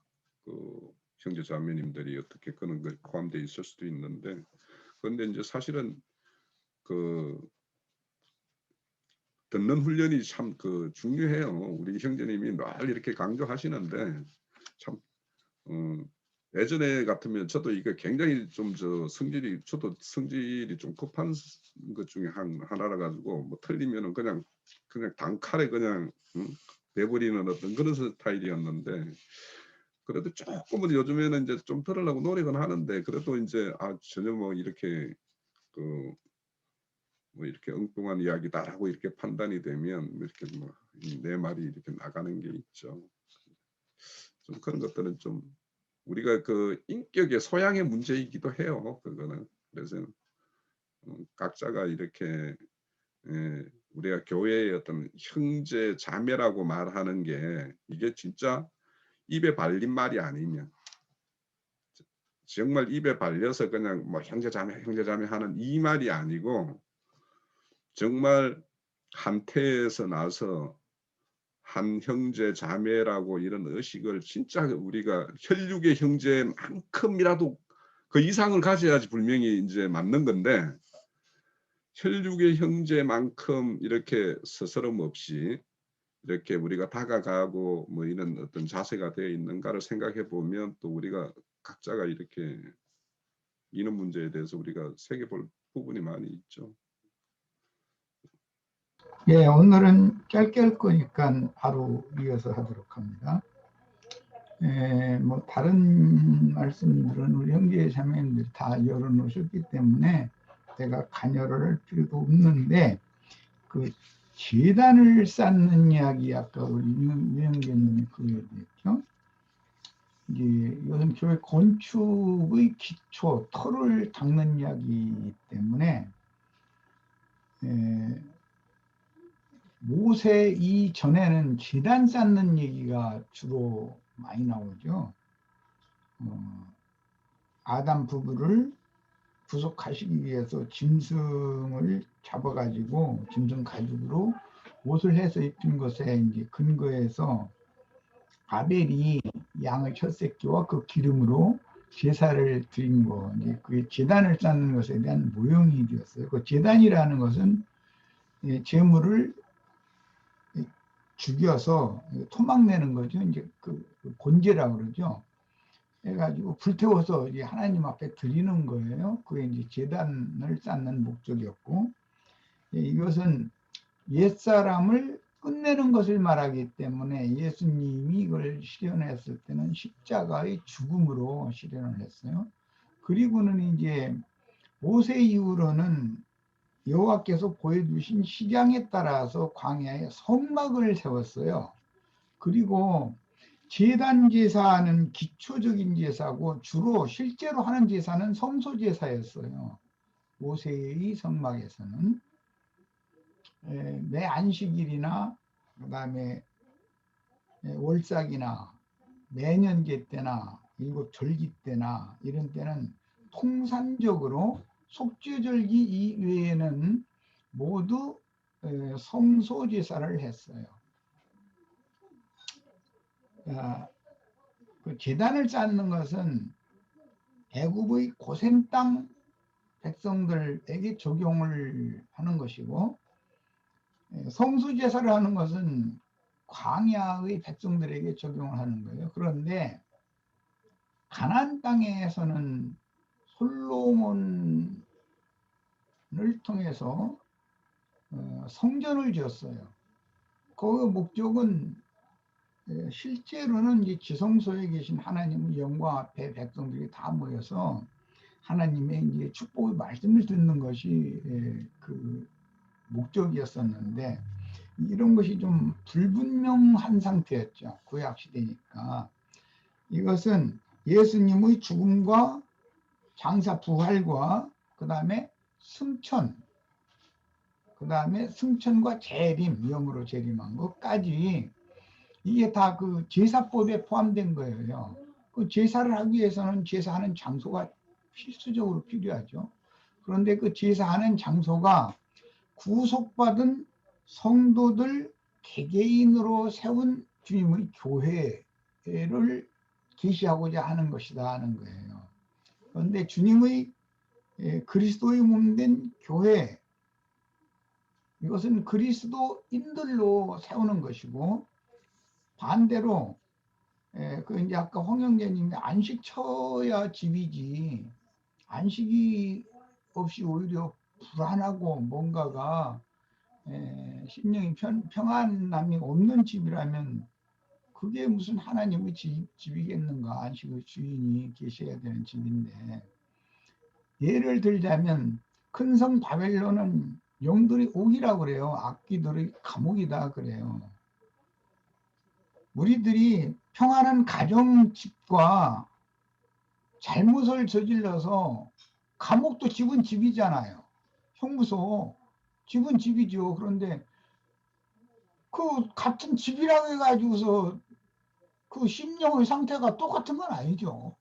형제 자매님들이 어떻게 그런 걸 포함되어 있을 수도 있는데 그런데 이제 사실은 듣는 훈련이 참 그 중요해요. 우리 형제님이 늘 이렇게 강조하시는데 참 예전에 같으면 저도 이게 굉장히 좀 저도 성질이 좀 급한 것 중에 하나라 가지고 뭐 틀리면은 그냥 단칼에 그냥 내버리는 어떤 그런 스타일이었는데, 그래도 조금은 요즘에는 이제 좀 들으려고 노력은 하는데, 그래도 이제 전혀 뭐 이렇게 뭐 이렇게 엉뚱한 이야기다라고 이렇게 판단이 되면 이렇게 뭐 내 말이 이렇게 나가는 게 있죠. 좀 그런 것들은 좀 우리가 그 인격의 소양의 문제이기도 해요. 그거는. 그래서 각자가 이렇게 우리가 교회의 어떤 형제 자매라고 말하는 게 이게 진짜 입에 발린 말이 아니면, 정말 입에 발려서 그냥 뭐 형제 자매 하는 이 말이 아니고, 정말 한태에서 나서 한 형제 자매라고 이런 의식을 진짜 우리가 혈육의 형제만큼이라도 그 이상을 가져야지 분명히 이제 맞는 건데, 혈육의 형제만큼 이렇게 스스럼 없이 이렇게 우리가 다가가고 뭐 이런 어떤 자세가 되어 있는가를 생각해 보면, 또 우리가 각자가 이렇게 이런 문제에 대해서 우리가 새겨볼 부분이 많이 있죠. 예, 오늘은 짧게 할 거니까 바로 이어서 하도록 합니다. 뭐 다른 말씀들은 우리 형제 자매님들이 다 열어놓으셨기 때문에 제가 간여를 할 필요도 없는데, 그 제단을 쌓는 이야기 아까 우리 유형제님이 그 얘기했죠. 이제 이것은 교회 건축의 기초 터를 닦는 이야기이기 때문에 모세 이전에는 제단 쌓는 얘기가 주로 많이 나오죠. 아담 부부를 구속하시기 위해서 짐승을 잡아가지고 짐승 가죽으로 옷을 해서 입힌 것에 이제 근거해서 아벨이 양의 첫 새끼와 그 기름으로 제사를 드린 거, 이제 그 제단을 쌓는 것에 대한 모형이 되었어요. 그 제단이라는 것은 제물을 죽여서 토막 내는 거죠. 이제 그 곤제라고 그러죠. 해가지고 불태워서 이제 하나님 앞에 드리는 거예요. 그게 이제 제단을 쌓는 목적이었고, 이것은 옛사람을 끝내는 것을 말하기 때문에 예수님이 이걸 실현했을 때는 십자가의 죽음으로 실현을 했어요. 그리고는 이제 모세 이후로는 여호와께서 보여주신 식양에 따라서 광야에 성막을 세웠어요. 그리고 제단 제사는 기초적인 제사고 주로 실제로 하는 제사는 성소 제사였어요. 모세의 성막에서는 매 안식일이나 그다음에 월삭이나 매년제 때나 일곱 절기 때나 이런 때는 통산적으로 속죄절기 이외에는 모두 성소 제사를 했어요. 그 제단을 쌓는 것은 애굽의 고센 땅 백성들에게 적용을 하는 것이고, 성수 제사를 하는 것은 광야의 백성들에게 적용을 하는 거예요. 그런데 가나안 땅에서는 솔로몬을 통해서 성전을 지었어요. 그 목적은 실제로는 이 지성소에 계신 하나님의 영광 앞에 백성들이 다 모여서 하나님의 이제 축복의 말씀을 듣는 것이 그 목적이었었는데, 이런 것이 좀 불분명한 상태였죠. 구약 시대니까. 이것은 예수님의 죽음과 장사 부활과 그 다음에 승천, 그 다음에 승천과 재림, 영으로 재림한 것까지 이게 다 그 제사법에 포함된 거예요. 그 제사를 하기 위해서는 제사하는 장소가 필수적으로 필요하죠. 그런데 그 제사하는 장소가 구속받은 성도들 개개인으로 세운 주님의 교회를 계시하고자 하는 것이다 하는 거예요. 그런데 주님의 그리스도의 몸된 교회는 이것은 그리스도인들로 세우는 것이고, 반대로 그 이제 아까 홍영재님이 안식 쳐야 집이지, 안식이 없이 오히려 불안하고 뭔가가 심령이 평안함이 없는 집이라면 그게 무슨 하나님의 집이겠는가. 안식의 주인이 계셔야 되는 집인데, 예를 들자면 큰 성 바벨론은 영들이 옥이라고 그래요. 악귀들의 감옥이다 그래요. 우리들이 평안한 가정집과 잘못을 저질러서, 감옥도 집은 집이잖아요. 형무소 집은 집이죠. 그런데 그 같은 집이라고 해가지고서 그 심령의 상태가 똑같은 건 아니죠.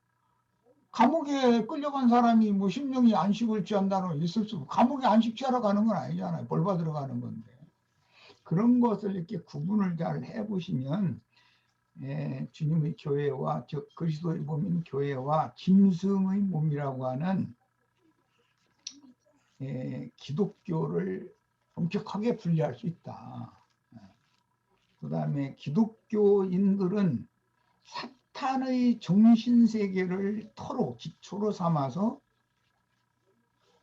감옥에 끌려간 사람이 뭐 심령이 안식을 취한다는 있을 수 없고, 감옥에 안식 취하러 가는 건 아니잖아요. 벌 받으러 가는 건데. 그런 것을 이렇게 구분을 잘 해보시면 주님의 교회와, 즉 그리스도의 몸인 교회와 짐승의 몸이라고 하는 기독교를 엄격하게 분리할 수 있다. 그 다음에 기독교인들은 사탄의 정신세계를 터로, 기초로 삼아서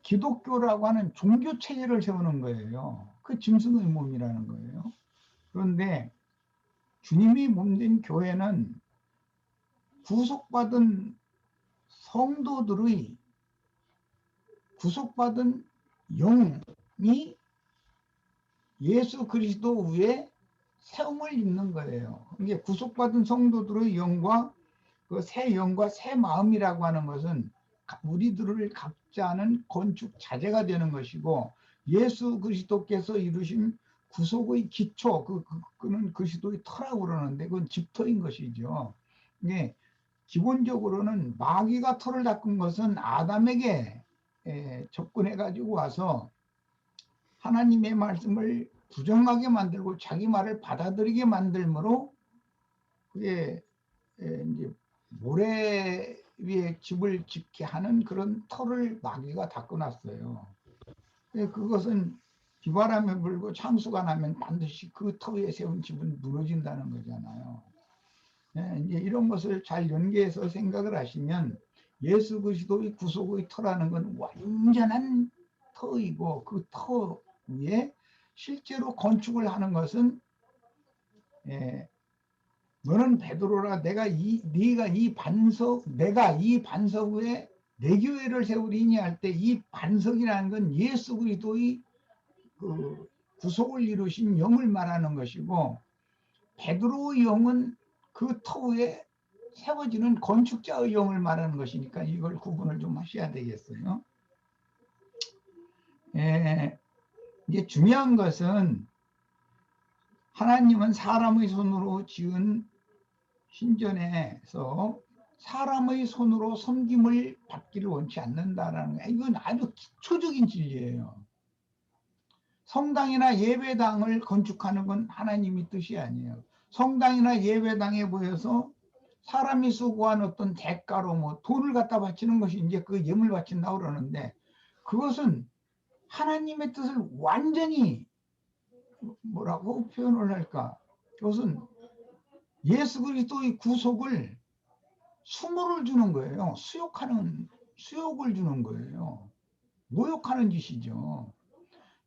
기독교라고 하는 종교체제를 세우는 거예요. 그 짐승의 몸이라는 거예요. 그런데 주님이 몸된 교회는 구속받은 성도들의 구속받은 영이 예수 그리스도 위에 세움을 입는 거예요. 이게 구속받은 성도들의 영과 그 새 영과 새 마음이라고 하는 것은 우리들을 각자는 건축 자재가 되는 것이고, 예수 그리스도께서 이루신 구속의 기초, 그는 그리스도의 터라고 그러는데 그건 집터인 것이죠. 이게 기본적으로는 마귀가 터를 닦은 것은 아담에게 접근해 가지고 와서 하나님의 말씀을 부정하게 만들고 자기 말을 받아들이게 만들므로, 그게 이제 모래 위에 집을 짓게 하는 그런 터를 마귀가 닦아놨어요. 그것은 비바람이 불고 창수가 나면 반드시 그 터 위에 세운 집은 무너진다는 거잖아요. 이제 이런 것을 잘 연계해서 생각을 하시면 예수 그리스도의 구속의 터라는 건 완전한 터이고, 그 터 위에 실제로 건축을 하는 것은 너는 베드로라, 내가 이 반석 위에 내 교회를 세우리니 할 때, 이 반석이라는 건 예수 그리스도의 그 구속을 이루신 영을 말하는 것이고, 베드로의 영은 그 터 위에 세워지는 건축자의 영을 말하는 것이니까 이걸 구분을 좀 하셔야 되겠어요. 이제 중요한 것은, 하나님은 사람의 손으로 지은 신전에서 사람의 손으로 섬김을 받기를 원치 않는다라는 거예요. 이건 아주 기초적인 진리예요. 성당이나 예배당을 건축하는 건 하나님의 뜻이 아니에요. 성당이나 예배당에 모여서 사람이 수고한 어떤 대가로 뭐 돈을 갖다 바치는 것이 이제 그 예물 바친다고 그러는데, 그것은 하나님의 뜻을 완전히 뭐라고 표현을 할까? 그것은 예수 그리스도의 구속을 수모를 주는 거예요. 수욕을 주는 거예요. 모욕하는 짓이죠.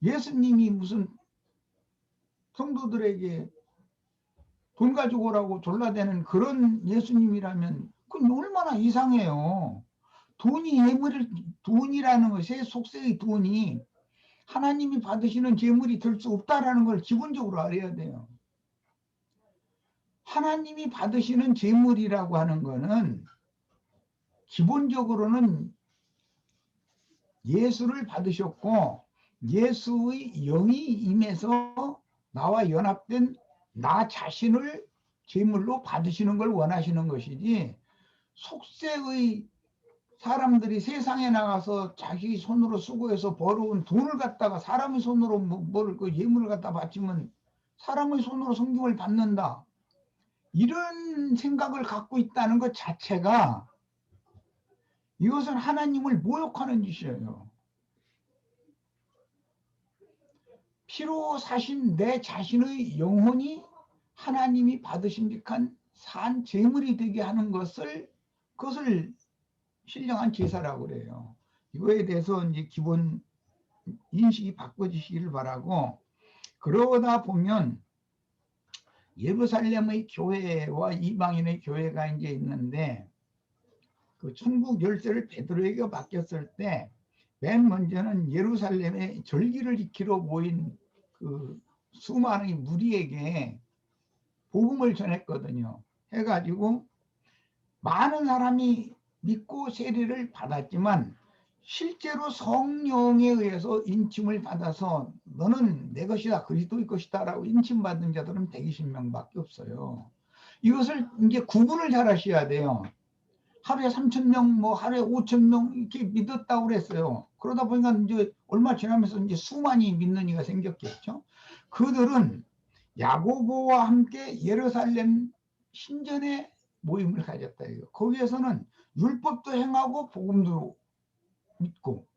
예수님이 무슨 성도들에게 돈 가지고 오라고 졸라대는 그런 예수님이라면 그건 얼마나 이상해요. 돈이라는 것이, 속세의 돈이 하나님이 받으시는 재물이 될 수 없다라는 걸 기본적으로 알아야 돼요. 하나님이 받으시는 재물이라고 하는 거는 기본적으로는 예수를 받으셨고, 예수의 영이 임해서 나와 연합된 나 자신을 제물로 받으시는 걸 원하시는 것이지, 속세의 사람들이 세상에 나가서 자기 손으로 수고해서 벌어온 돈을 갖다가 사람의 손으로 그 예물을 갖다 바치면 사람의 손으로 섬김을 받는다, 이런 생각을 갖고 있다는 것 자체가 이것은 하나님을 모욕하는 짓이에요. 피로 사신 내 자신의 영혼이 하나님이 받으신 듯한 산 제물이 되게 하는 그것을 신령한 제사라고 그래요. 이거에 대해서 이제 기본 인식이 바꿔지시기를 바라고, 그러다 보면 예루살렘의 교회와 이방인의 교회가 이제 있는데, 그 천국 열쇠를 베드로에게 맡겼을 때 맨 먼저는 예루살렘에 절기를 지키러 모인 그 수많은 무리에게 복음을 전했거든요. 해가지고 많은 사람이 믿고 세례를 받았지만 실제로 성령에 의해서 인침을 받아서 너는 내 것이다, 그리스도의 것이다 라고 인침받은 자들은 120명밖에 없어요. 이것을 이제 구분을 잘 하셔야 돼요. 하루에 3,000명, 뭐 하루에 5,000명 이렇게 믿었다고 그랬어요. 그러다 보니까 이제 얼마 지나면서 이제 수많이 믿는 이가 생겼겠죠. 그들은 야고보와 함께 예루살렘 신전에 모임을 가졌다. 이거. 거기에서는 율법도 행하고 복음도 믿고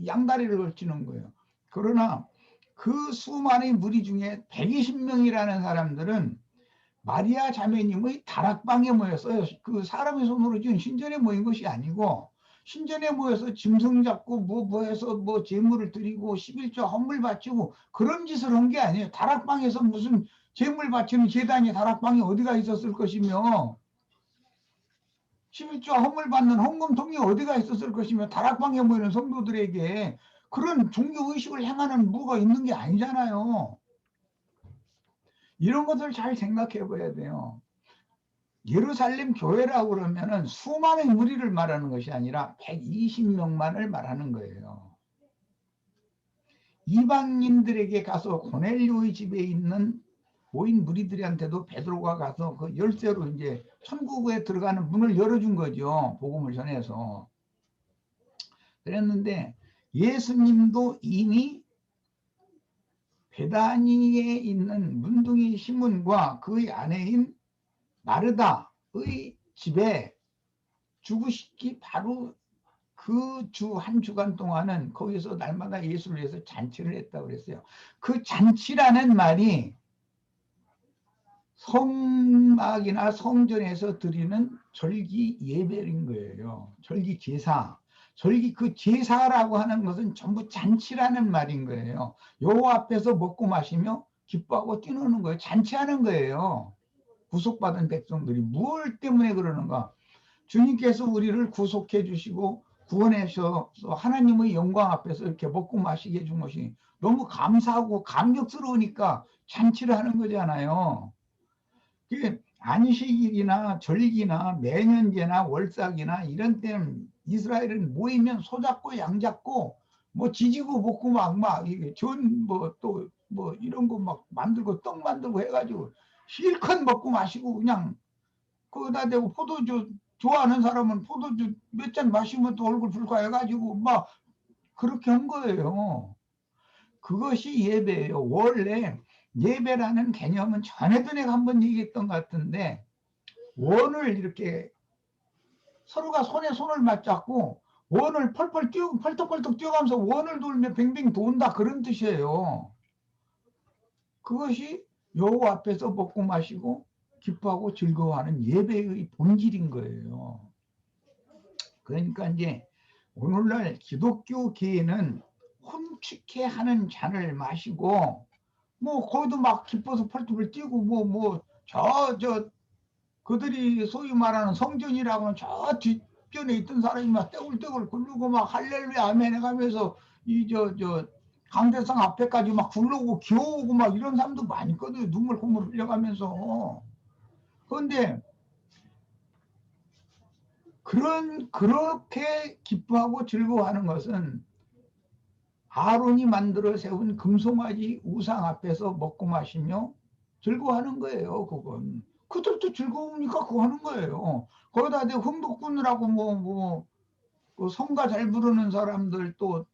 양다리를 걸치는 거예요. 그러나 그 수많은 무리 중에 120명이라는 사람들은 마리아 자매님의 다락방에 모였어요. 그 사람의 손으로 지은 신전에 모인 것이 아니고 신전에 모여서 짐승 잡고 뭐 해서 뭐 제물을 드리고 11조 헌물 바치고 그런 짓을 한 게 아니에요. 다락방에서 무슨 제물 바치는 제단이 다락방에 어디가 있었을 것이며 11조 헌물 받는 헌금통이 어디가 있었을 것이며 다락방에 모이는 성도들에게 그런 종교의식을 행하는 뭐가 있는 게 아니잖아요. 이런 것을 잘 생각해 봐야 돼요. 예루살렘 교회라고 그러면은 수많은 무리를 말하는 것이 아니라 120명만을 말하는 거예요. 이방인들에게 가서 고넬료의 집에 있는 모인 무리들한테도 베드로가 가서 그 열쇠로 이제 천국에 들어가는 문을 열어준 거죠. 복음을 전해서. 그랬는데 예수님도 이미 베다니에 있는 문둥이 시몬과 그의 아내인 마르다의 집에 죽으시기 바로 그 주 한 주간 동안은 거기서 날마다 예수를 위해서 잔치를 했다고 그랬어요. 그 잔치라는 말이 성막이나 성전에서 드리는 절기 예배인 거예요. 절기 제사. 절기 그 제사라고 하는 것은 전부 잔치라는 말인 거예요. 여호와 앞에서 먹고 마시며 기뻐하고 뛰노는 거예요. 잔치하는 거예요. 구속받은 백성들이 무엇 때문에 그러는가? 주님께서 우리를 구속해 주시고 구원하셔서 하나님의 영광 앞에서 이렇게 먹고 마시게 해준 것이 너무 감사하고 감격스러우니까 잔치를 하는 거잖아요. 그게 안식일이나 절기나 매년제나 월삭이나 이런 때는 이스라엘은 모이면 소 잡고 양 잡고 뭐 지지고 볶고 막 이게 전 뭐 또 뭐 이런 거 막 만들고 떡 만들고 해가지고 실컷 먹고 마시고 그냥 거기다 대고 포도주 좋아하는 사람은 포도주 몇 잔 마시면 또 얼굴 불과해가지고 막 그렇게 한 거예요. 그것이 예배예요. 원래 예배라는 개념은 전에도 내가 한번 얘기했던 것 같은데 원을 이렇게 서로가 손에 손을 맞잡고 원을 펄펄 뛰고 펄떡펄떡 뛰어가면서 원을 돌며 뱅뱅 돈다 그런 뜻이에요. 그것이 여호와 앞에서 먹고 마시고 기뻐하고 즐거워하는 예배의 본질인 거예요. 그러니까 이제 오늘날 기독교계에는 혼축해 하는 잔을 마시고 뭐 거기도 막 기뻐서 펄떡을 뛰고 그들이 소위 말하는 성전이라고는 저 뒷전에 있던 사람이 막 떼굴떼굴 굴르고 막 할렐루야 아멘 해가면서 강대상 앞에까지 막 굴러오고 기어오고 막 이런 사람도 많이 있거든요. 눈물 콧물 흘려가면서. 그런데 그렇게 기뻐하고 즐거워하는 것은 아론이 만들어 세운 금송아지 우상 앞에서 먹고 마시며 즐거워하는 거예요. 그건 그들도 즐거우니까 그거 하는 거예요. 거기다 대고 흥독꾼이라고 그 성가 잘 부르는 사람들 또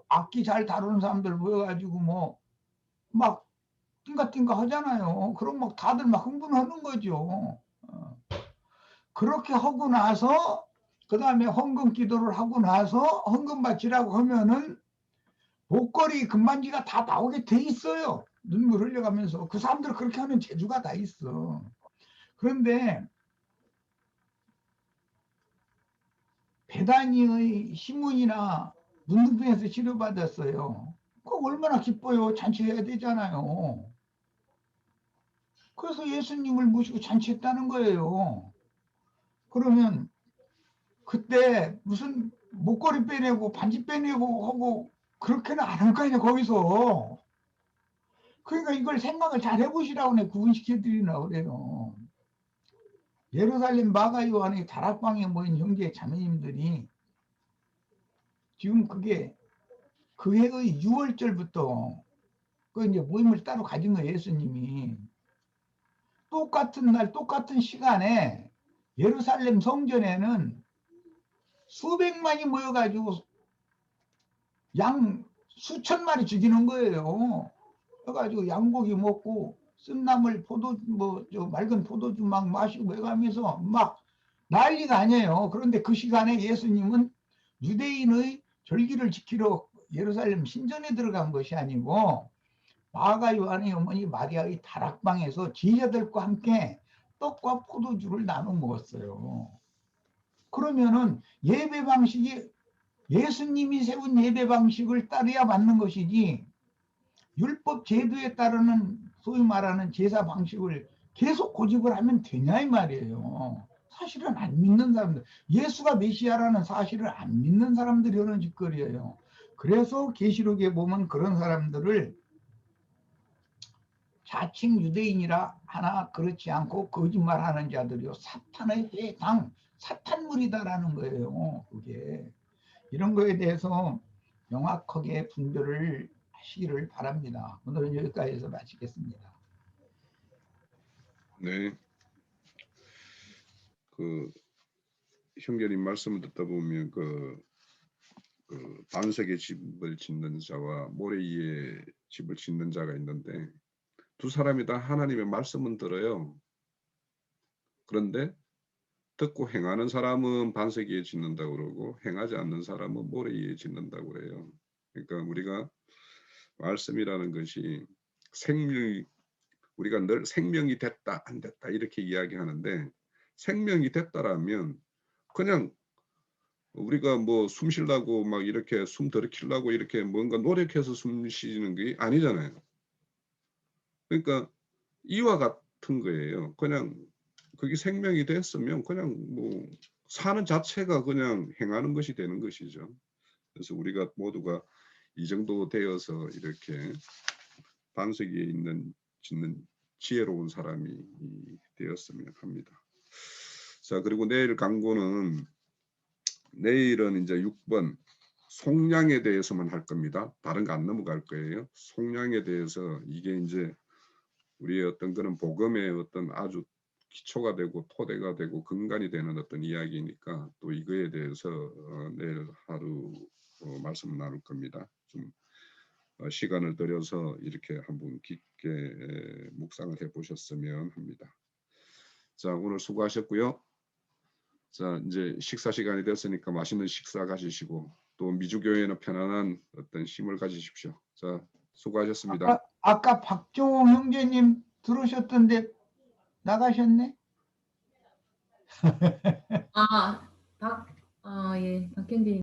악기 잘 다루는 사람들 모여가지고 막 띵가띵가 하잖아요. 그럼 막 다들 막 흥분하는 거죠. 그렇게 하고 나서 그 다음에 헌금 기도를 하고 나서 헌금 바치라고 하면은 목걸이 금반지가 다 나오게 돼 있어요. 눈물 흘려가면서. 그 사람들 그렇게 하는 재주가 다 있어. 그런데 배단위의 신문이나 문둥병에서 치료받았어요. 그거 얼마나 기뻐요. 잔치해야 되잖아요. 그래서 예수님을 모시고 잔치했다는 거예요. 그러면 그때 무슨 목걸이 빼내고 반지 빼내고 하고 그렇게는 안 할 거 아니야 거기서. 그러니까 이걸 생각을 잘 해보시라고 내 구분시켜드리려고 그래요. 예루살렘 마가 요한의 다락방에 모인 형제 자매님들이 지금 그게 그 해의 6월절부터 그 이제 모임을 따로 가진 거예요. 예수님이 똑같은 날 똑같은 시간에 예루살렘 성전에는 수백만이 모여가지고 양 수천 마리 죽이는 거예요. 그래가지고 양고기 먹고 쓴나물 포도 저 맑은 포도주 막 마시고 해가면서 막 난리가 아니에요. 그런데 그 시간에 예수님은 유대인의 절기를 지키러 예루살렘 신전에 들어간 것이 아니고 마가 요한의 어머니 마리아의 다락방에서 제자들과 함께 떡과 포도주를 나눠 먹었어요. 그러면은 예배 방식이 예수님이 세운 예배 방식을 따라야 맞는 것이지 율법 제도에 따르는 소위 말하는 제사 방식을 계속 고집을 하면 되냐 이 말이에요. 사실은 안 믿는 사람들, 예수가 메시아라는 사실을 안 믿는 사람들이 하는 짓거리예요. 그래서 계시록에 보면 그런 사람들을 자칭 유대인이라 하나 그렇지 않고 거짓말하는 자들이요 사탄의 회당, 사탄물이다라는 거예요. 그게 이런 거에 대해서 명확하게 분별을 하시기를 바랍니다. 오늘은 여기까지 해서 마치겠습니다. 네. 그 형제님 말씀을 듣다 보면 그 반석의 집을 짓는 자와 모래 위에 집을 짓는 자가 있는데 두 사람이 다 하나님의 말씀은 들어요. 그런데 듣고 행하는 사람은 반석 위에 짓는다고 그러고 행하지 않는 사람은 모래 위에 짓는다고 그래요. 그러니까 우리가 말씀이라는 것이 우리가 늘 생명이 됐다 안 됐다 이렇게 이야기하는데 생명이 됐다라면 그냥 우리가 뭐 숨 쉬려고 막 이렇게 숨 들이키려고 이렇게 뭔가 노력해서 숨 쉬는 게 아니잖아요. 그러니까 이와 같은 거예요. 그냥 그게 생명이 됐으면 그냥 뭐 사는 자체가 그냥 행하는 것이 되는 것이죠. 그래서 우리가 모두가 이 정도 되어서 이렇게 반석 위에 짓는 지혜로운 사람이 되었으면 합니다. 자, 그리고 내일은 이제 6번 속량에 대해서만 할 겁니다. 다른 거 안 넘어갈 거예요. 속량에 대해서 이게 이제 우리의 어떤 그런 복음의 어떤 아주 기초가 되고 토대가 되고 근간이 되는 어떤 이야기니까 또 이거에 대해서 내일 하루 말씀을 나눌 겁니다. 좀 시간을 들여서 이렇게 한번 깊게 묵상을 해보셨으면 합니다. 자, 오늘 수고하셨고요. 자, 이제 식사 시간이 됐으니까 맛있는 식사 가지시고 또 미주교회는 편안한 어떤 힘을 가지십시오. 자, 수고하셨습니다. 아까 박종호 형제님 들어오셨던데 나가셨네? 예, 박현진